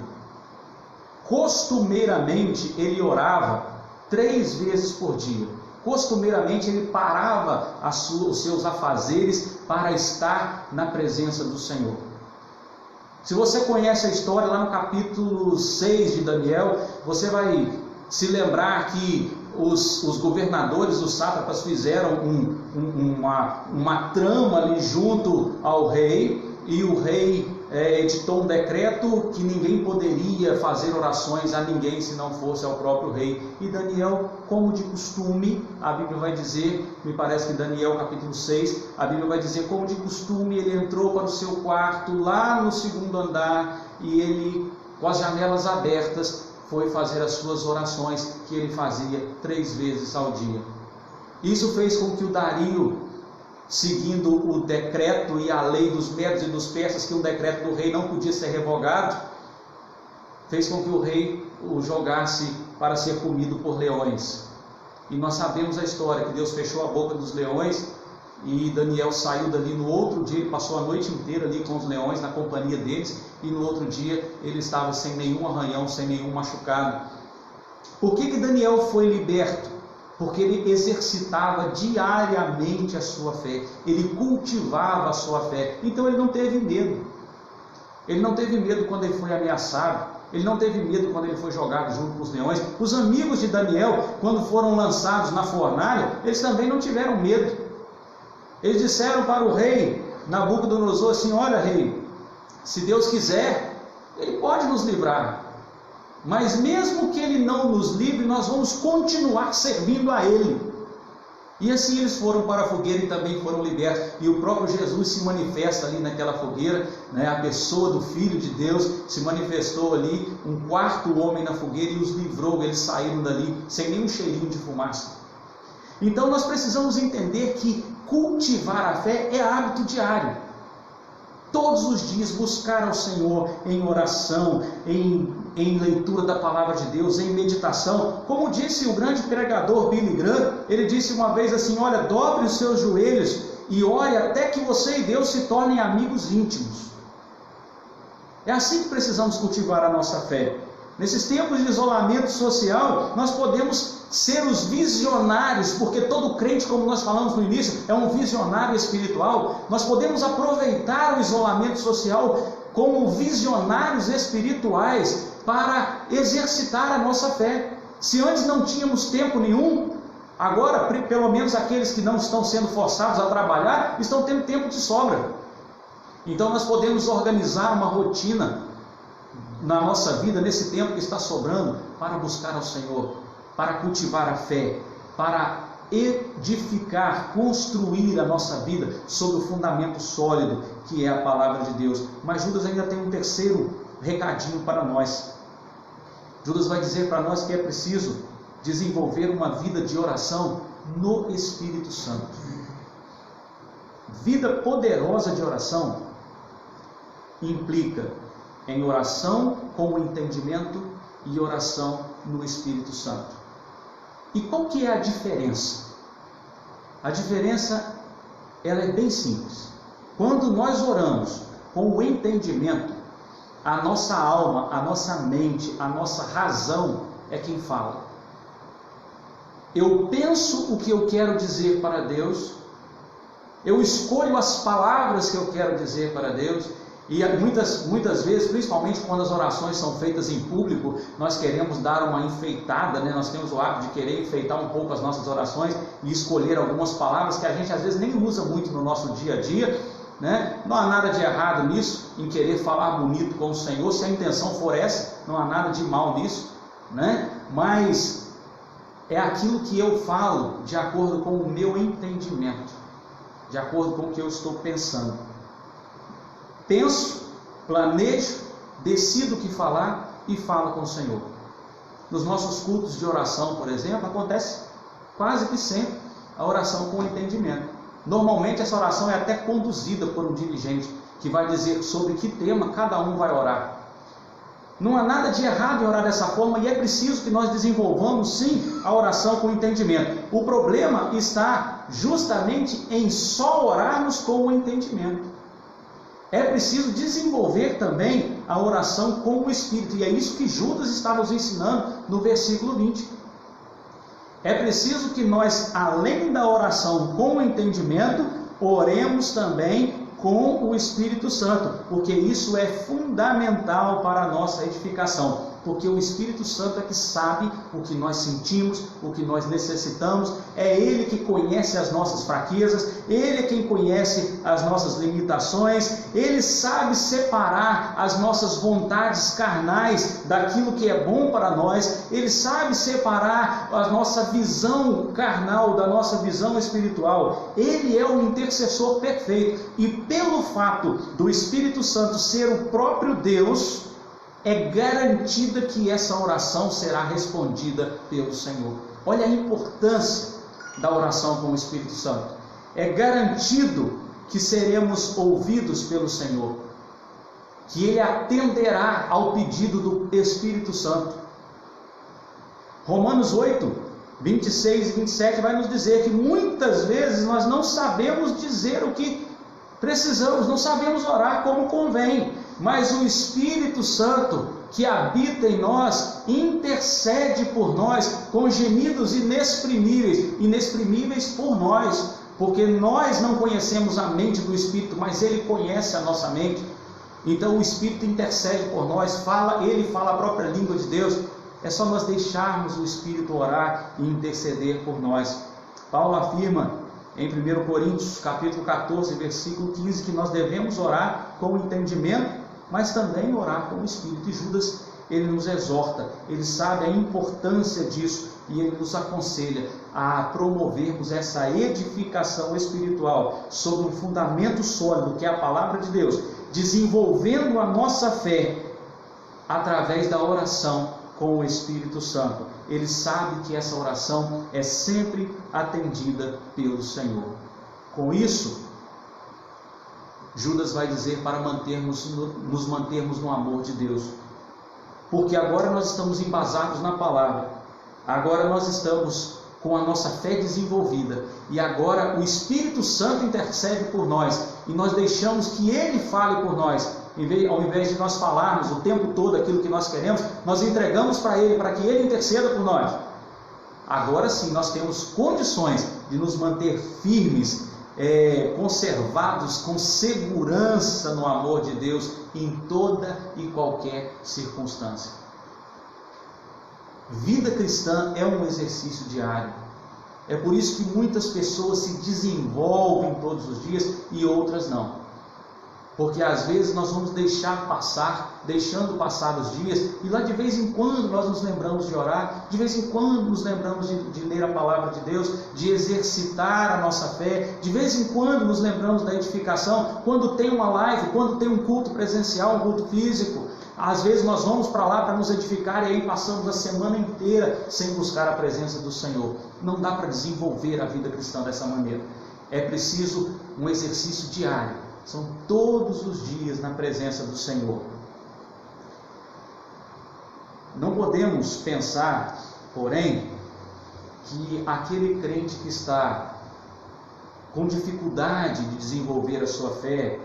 Costumeiramente ele orava 3 vezes por dia. Costumeiramente ele parava os seus afazeres para estar na presença do Senhor. Se você conhece a história lá no capítulo 6 de Daniel, você vai se lembrar que os governadores, os sátrapas, fizeram uma trama ali junto ao rei, e o rei editou um decreto que ninguém poderia fazer orações a ninguém se não fosse ao próprio rei. E Daniel, como de costume, a Bíblia vai dizer, me parece que Daniel capítulo 6, a Bíblia vai dizer, como de costume, ele entrou para o seu quarto lá no 2º andar, e ele, com as janelas abertas, foi fazer as suas orações, que ele fazia 3 vezes ao dia. Isso fez com que o Dario, seguindo o decreto e a lei dos medos e dos persas, que um decreto do rei não podia ser revogado, fez com que o rei o jogasse para ser comido por leões. E nós sabemos a história, que Deus fechou a boca dos leões, e Daniel saiu dali no outro dia. Ele passou a noite inteira ali com os leões, na companhia deles, e no outro dia ele estava sem nenhum arranhão, sem nenhum machucado. Por que Daniel foi liberto? Porque ele exercitava diariamente a sua fé, ele cultivava a sua fé, então ele não teve medo. Ele não teve medo quando ele foi ameaçado, ele não teve medo quando ele foi jogado junto com os leões. Os amigos de Daniel, quando foram lançados na fornalha, eles também não tiveram medo. Eles disseram para o rei Nabucodonosor assim: olha, rei, se Deus quiser, Ele pode nos livrar, mas mesmo que Ele não nos livre, nós vamos continuar servindo a Ele. E assim eles foram para a fogueira e também foram libertos. E o próprio Jesus se manifesta ali naquela fogueira, né? A pessoa do Filho de Deus se manifestou ali, um quarto homem na fogueira, e os livrou. Eles saíram dali sem nenhum cheirinho de fumaça. Então nós precisamos entender que cultivar a fé é hábito diário. Todos os dias buscar ao Senhor em oração, em leitura da palavra de Deus, em meditação. Como disse o grande pregador Billy Graham, ele disse uma vez assim: olha, dobre os seus joelhos e ore até que você e Deus se tornem amigos íntimos. É assim que precisamos cultivar a nossa fé. Nesses tempos de isolamento social, nós podemos ser os visionários, porque todo crente, como nós falamos no início, é um visionário espiritual. Nós podemos aproveitar o isolamento social como visionários espirituais para exercitar a nossa fé. Se antes não tínhamos tempo nenhum, agora, pelo menos aqueles que não estão sendo forçados a trabalhar, estão tendo tempo de sobra. Então nós podemos organizar uma rotina na nossa vida, nesse tempo que está sobrando, para buscar ao Senhor, para cultivar a fé, para edificar, construir a nossa vida sobre o fundamento sólido que é a palavra de Deus. Mas Judas ainda tem um terceiro recadinho para nós. Judas vai dizer para nós que é preciso desenvolver uma vida de oração no Espírito Santo. Vida poderosa de oração implica em oração com o entendimento e oração no Espírito Santo. E qual que é a diferença? A diferença, ela é bem simples. Quando nós oramos com o entendimento, a nossa alma, a nossa mente, a nossa razão é quem fala. Eu penso o que eu quero dizer para Deus, eu escolho as palavras que eu quero dizer para Deus. E muitas vezes, principalmente quando as orações são feitas em público, nós queremos dar uma enfeitada, né? Nós temos o hábito de querer enfeitar um pouco as nossas orações e escolher algumas palavras que a gente às vezes nem usa muito no nosso dia a dia, né? Não há nada de errado nisso, em querer falar bonito com o Senhor, se a intenção for essa, não há nada de mal nisso, né? Mas é aquilo que eu falo de acordo com o meu entendimento, de acordo com o que eu estou pensando. Penso, planejo, decido o que falar e falo com o Senhor. Nos nossos cultos de oração, por exemplo, acontece quase que sempre a oração com entendimento. Normalmente essa oração é até conduzida por um dirigente que vai dizer sobre que tema cada um vai orar. Não há nada de errado em orar dessa forma, e é preciso que nós desenvolvamos sim a oração com entendimento. O problema está justamente em só orarmos com o entendimento. É preciso desenvolver também a oração com o Espírito, e é isso que Judas está nos ensinando no versículo 20. É preciso que nós, além da oração com o entendimento, oremos também com o Espírito Santo, porque isso é fundamental para a nossa edificação. Porque o Espírito Santo é que sabe o que nós sentimos, o que nós necessitamos, é Ele que conhece as nossas fraquezas, Ele é quem conhece as nossas limitações, Ele sabe separar as nossas vontades carnais daquilo que é bom para nós, Ele sabe separar a nossa visão carnal da nossa visão espiritual. Ele é o intercessor perfeito, e pelo fato do Espírito Santo ser o próprio Deus, é garantida que essa oração será respondida pelo Senhor. Olha a importância da oração com o Espírito Santo. É garantido que seremos ouvidos pelo Senhor, que Ele atenderá ao pedido do Espírito Santo. Romanos 8, 26 e 27 vai nos dizer que muitas vezes nós não sabemos dizer o que precisamos, não sabemos orar como convém, mas o Espírito Santo que habita em nós intercede por nós com gemidos inexprimíveis por nós, porque nós não conhecemos a mente do Espírito, mas Ele conhece a nossa mente. Então o Espírito intercede por nós, Ele fala a própria língua de Deus. É só nós deixarmos o Espírito orar e interceder por nós. Paulo afirma em 1 Coríntios capítulo 14, versículo 15, que nós devemos orar com entendimento, mas também orar com o Espírito. E Judas, ele nos exorta, ele sabe a importância disso e ele nos aconselha a promovermos essa edificação espiritual sobre um fundamento sólido, que é a palavra de Deus, desenvolvendo a nossa fé através da oração com o Espírito Santo. Ele sabe que essa oração é sempre atendida pelo Senhor. Com isso, Judas vai dizer para nos mantermos no amor de Deus, porque agora nós estamos embasados na palavra, agora nós estamos com a nossa fé desenvolvida, e agora o Espírito Santo intercede por nós, e nós deixamos que Ele fale por nós. Ao invés de nós falarmos o tempo todo aquilo que nós queremos, nós entregamos para Ele, para que Ele interceda por nós. Agora sim, nós temos condições de nos manter firmes, conservados com segurança no amor de Deus em toda e qualquer circunstância. Vida cristã é um exercício diário. É por isso que muitas pessoas se desenvolvem todos os dias e outras não. Porque às vezes nós vamos deixando passar os dias, e lá de vez em quando nós nos lembramos de orar, de vez em quando nos lembramos de ler a palavra de Deus, de exercitar a nossa fé, de vez em quando nos lembramos da edificação, quando tem uma live, quando tem um culto presencial, um culto físico. Às vezes nós vamos para lá para nos edificar e aí passamos a semana inteira sem buscar a presença do Senhor. Não dá para desenvolver a vida cristã dessa maneira. É preciso um exercício diário. São todos os dias na presença do Senhor. Não podemos pensar, porém, que aquele crente que está com dificuldade de desenvolver a sua fé,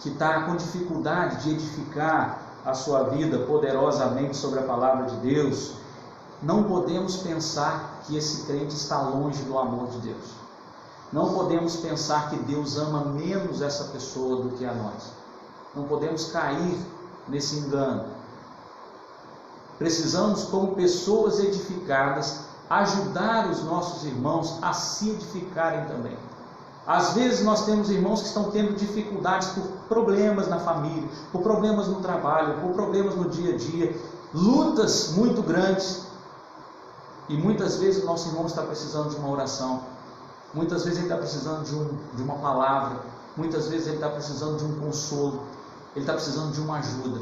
que está com dificuldade de edificar a sua vida poderosamente sobre a palavra de Deus, não podemos pensar que esse crente está longe do amor de Deus. Não podemos pensar que Deus ama menos essa pessoa do que a nós. Não podemos cair nesse engano. Precisamos, como pessoas edificadas, ajudar os nossos irmãos a se edificarem também. Às vezes nós temos irmãos que estão tendo dificuldades por problemas na família, por problemas no trabalho, por problemas no dia a dia, lutas muito grandes. E muitas vezes o nosso irmão está precisando de uma oração. Muitas vezes ele está precisando de uma palavra, muitas vezes ele está precisando de um consolo, ele está precisando de uma ajuda.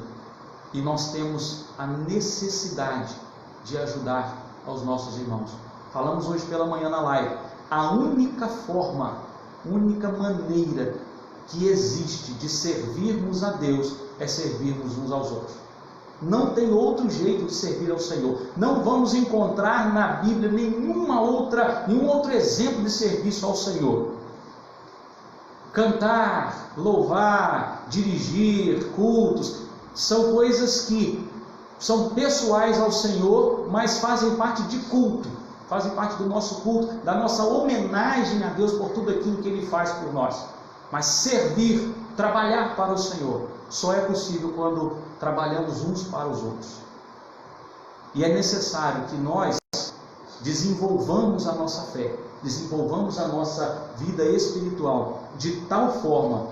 E nós temos a necessidade de ajudar aos nossos irmãos. Falamos hoje pela manhã na live, a única maneira que existe de servirmos a Deus é servirmos uns aos outros. Não tem outro jeito de servir ao Senhor. Não vamos encontrar na Bíblia nenhum outro exemplo de serviço ao Senhor. Cantar, louvar, dirigir, cultos, são coisas que são pessoais ao Senhor, mas fazem parte de culto, fazem parte do nosso culto, da nossa homenagem a Deus por tudo aquilo que Ele faz por nós. Mas servir, trabalhar para o Senhor, só é possível quando trabalhamos uns para os outros. E é necessário que nós desenvolvamos a nossa fé, desenvolvamos a nossa vida espiritual, de tal forma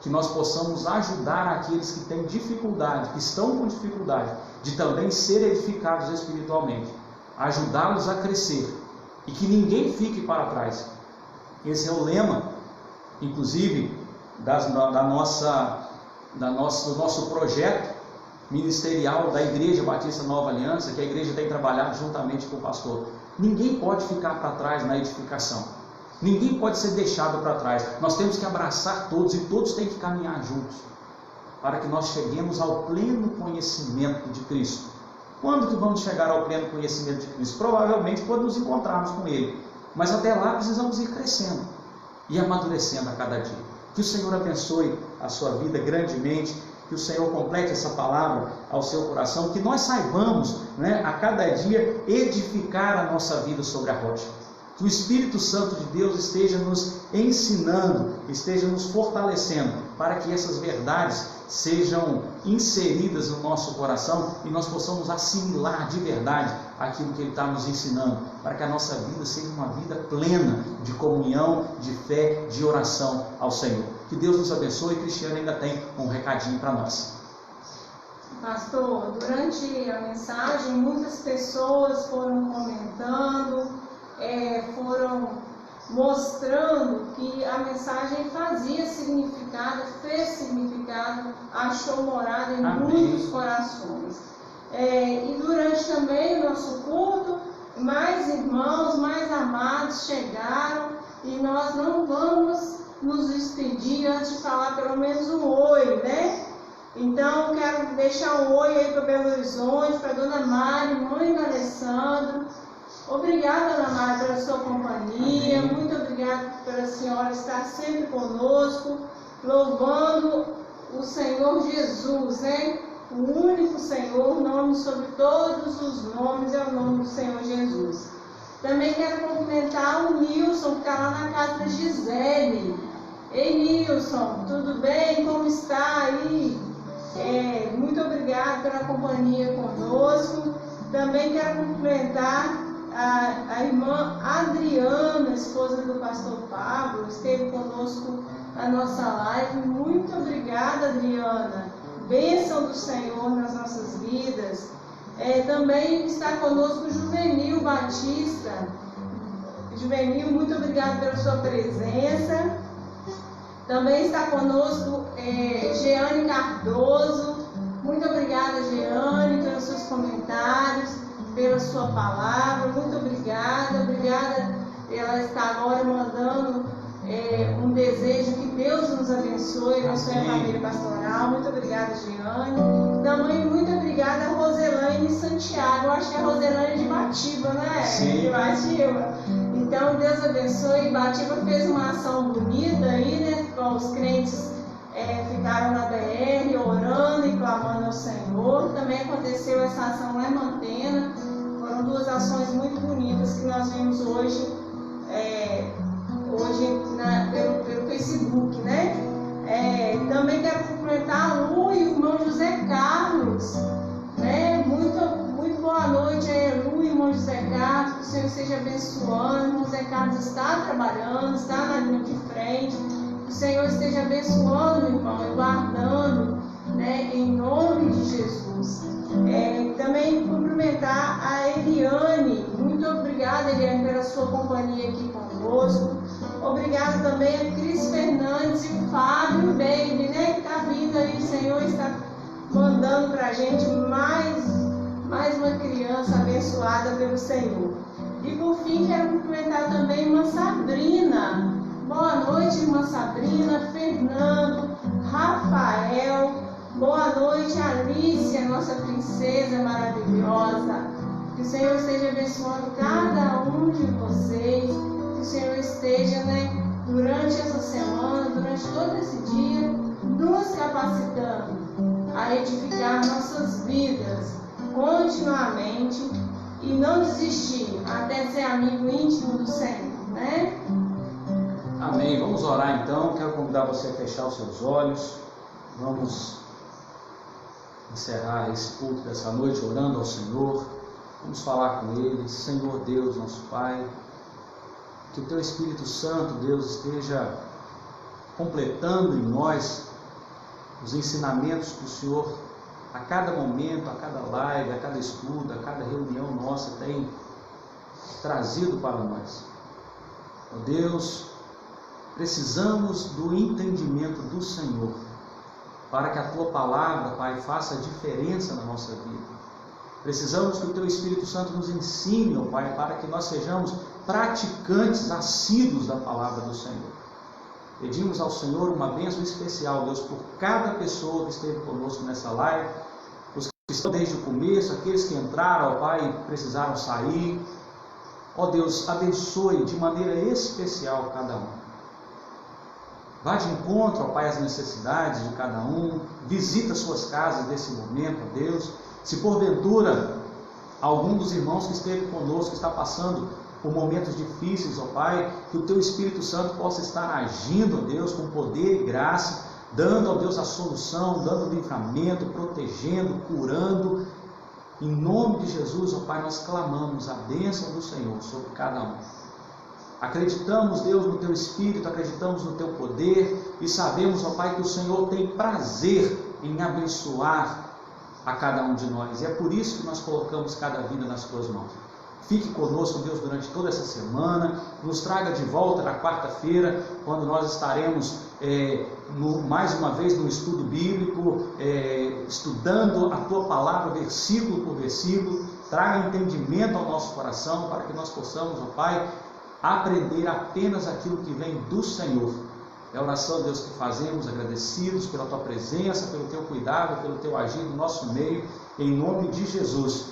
que nós possamos ajudar aqueles que têm dificuldade, que estão com dificuldade, de também ser edificados espiritualmente, ajudá-los a crescer, e que ninguém fique para trás. Esse é o lema, inclusive, do nosso projeto, ministerial da Igreja Batista Nova Aliança, que a igreja tem trabalhado juntamente com o pastor. Ninguém pode ficar para trás na edificação. Ninguém pode ser deixado para trás. Nós temos que abraçar todos e todos têm que caminhar juntos para que nós cheguemos ao pleno conhecimento de Cristo. Quando que vamos chegar ao pleno conhecimento de Cristo? Provavelmente quando nos encontrarmos com Ele. Mas até lá precisamos ir crescendo e amadurecendo a cada dia. Que o Senhor abençoe a sua vida grandemente. Que o Senhor complete essa palavra ao seu coração. Que nós saibamos, a cada dia edificar a nossa vida sobre a rocha. Que o Espírito Santo de Deus esteja nos ensinando, esteja nos fortalecendo, para que essas verdades sejam inseridas no nosso coração e nós possamos assimilar de verdade aquilo que Ele está nos ensinando, para que a nossa vida seja uma vida plena de comunhão, de fé, de oração ao Senhor. Que Deus nos abençoe. Cristiano ainda tem um recadinho para nós. Pastor, durante a mensagem muitas pessoas foram comentando, foram mostrando que a mensagem fazia significado, fez significado, achou morada em muitos corações. E durante também o nosso culto, mais irmãos, mais amados chegaram, e nós não vamos nos despedir antes de falar pelo menos um oi, né? Então quero deixar um oi aí para Belo Horizonte, para Dona Mari, mãe do Alessandro. Obrigada, Dona Mari, pela sua companhia. Amém. Muito obrigada pela senhora estar sempre conosco, louvando o Senhor Jesus, né? O único Senhor, nome sobre todos os nomes, é o nome do Senhor Jesus. Também quero cumprimentar o Nilson, que está lá na casa da Gisele. Ei, Nilson, tudo bem? Como está aí? Muito obrigada pela companhia conosco. Também quero cumprimentar a irmã Adriana, esposa do pastor Pablo, esteve conosco na nossa live. Muito obrigada, Adriana. Bênção do Senhor nas nossas vidas. Também está conosco o Juvenil Batista. Juvenil, muito obrigada pela sua presença. Também está conosco Jeane Cardoso. Muito obrigada, Jeane, pelos seus comentários, pela sua palavra. Muito obrigada. Obrigada. Ela está agora mandando um desejo que Deus nos abençoe, abençoe a família pastoral. Muito obrigada, Jeane. Também muito obrigada a Roselaine Santiago. Eu acho que é a Roselaine de Batiba, né? Sim. De Batiba. Então, Deus abençoe. Batiba fez uma ação bonita aí, né? Com os crentes ficaram na BR orando e clamando ao Senhor. Também aconteceu essa ação lá em Mantena. Foram duas ações muito bonitas que nós vimos hoje pelo Facebook, né? Também quero cumprimentar a Lu e o irmão José Carlos, né? Muito boa noite a Lu e o irmão José Carlos, que o Senhor esteja abençoando. O irmão José Carlos está trabalhando, está na linha de frente. Que o Senhor esteja abençoando, irmão, e guardando, né? Em nome de Jesus. Também cumprimentar a Eliane. Muito obrigada, Eliane, pela sua companhia aqui conosco. Obrigada também a Cris Fernandes e o Fábio Baby, né? Que está vindo aí, o Senhor está mandando para a gente mais uma criança abençoada pelo Senhor. E por fim, quero cumprimentar também a irmã Sabrina. Boa noite, irmã Sabrina, Fernando, Rafael. Boa noite, Alicia, nossa princesa maravilhosa. Que o Senhor esteja abençoando cada um de vocês. Que o Senhor esteja, durante essa semana, durante todo esse dia, nos capacitando a edificar nossas vidas continuamente e não desistir até ser amigo íntimo do Senhor, né? Amém. Vamos orar então. Quero convidar você a fechar os seus olhos. Vamos encerrar esse culto dessa noite orando ao Senhor. Vamos falar com Ele. Senhor Deus, nosso Pai, que o Teu Espírito Santo, Deus, esteja completando em nós os ensinamentos que o Senhor, a cada momento, a cada live, a cada estudo, a cada reunião nossa, tem trazido para nós. Ó Deus, precisamos do entendimento do Senhor. para que a Tua palavra, Pai, faça diferença na nossa vida. Precisamos que o Teu Espírito Santo nos ensine, ó Pai, para que nós sejamos praticantes assíduos da palavra do Senhor. Pedimos ao Senhor uma bênção especial, Deus, por cada pessoa que esteve conosco nessa live, os que estão desde o começo, aqueles que entraram, ó Pai, e precisaram sair. Ó Deus, abençoe de maneira especial cada um. Vá de encontro, ó Pai, às necessidades de cada um. Visita suas casas nesse momento, ó Deus. Se porventura algum dos irmãos que esteve conosco está passando por momentos difíceis, ó Pai, que o Teu Espírito Santo possa estar agindo, ó Deus, com poder e graça, dando, ó Deus, a solução, dando livramento, protegendo, curando. Em nome de Jesus, ó Pai, nós clamamos a bênção do Senhor sobre cada um. Acreditamos, Deus, no Teu Espírito, acreditamos no Teu poder e sabemos, ó Pai, que o Senhor tem prazer em abençoar a cada um de nós. E é por isso que nós colocamos cada vida nas Tuas mãos. Fique conosco, Deus, durante toda essa semana. Nos traga de volta na quarta-feira, quando nós estaremos mais uma vez no estudo bíblico, estudando a Tua palavra, versículo por versículo. Traga entendimento ao nosso coração, para que nós possamos, ó Pai, aprender apenas aquilo que vem do Senhor. É a oração, Deus, que fazemos, agradecidos pela Tua presença, pelo Teu cuidado, pelo Teu agir no nosso meio, em nome de Jesus.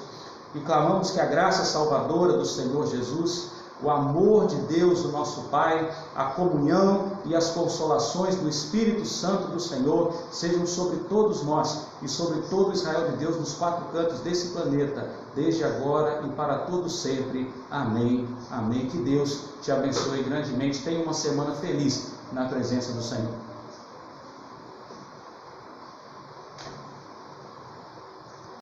E clamamos que a graça salvadora do Senhor Jesus, o amor de Deus, o nosso Pai, a comunhão e as consolações do Espírito Santo do Senhor sejam sobre todos nós e sobre todo Israel de Deus nos quatro cantos desse planeta, desde agora e para todo sempre. Amém. Amém. Que Deus te abençoe grandemente. Tenha uma semana feliz na presença do Senhor.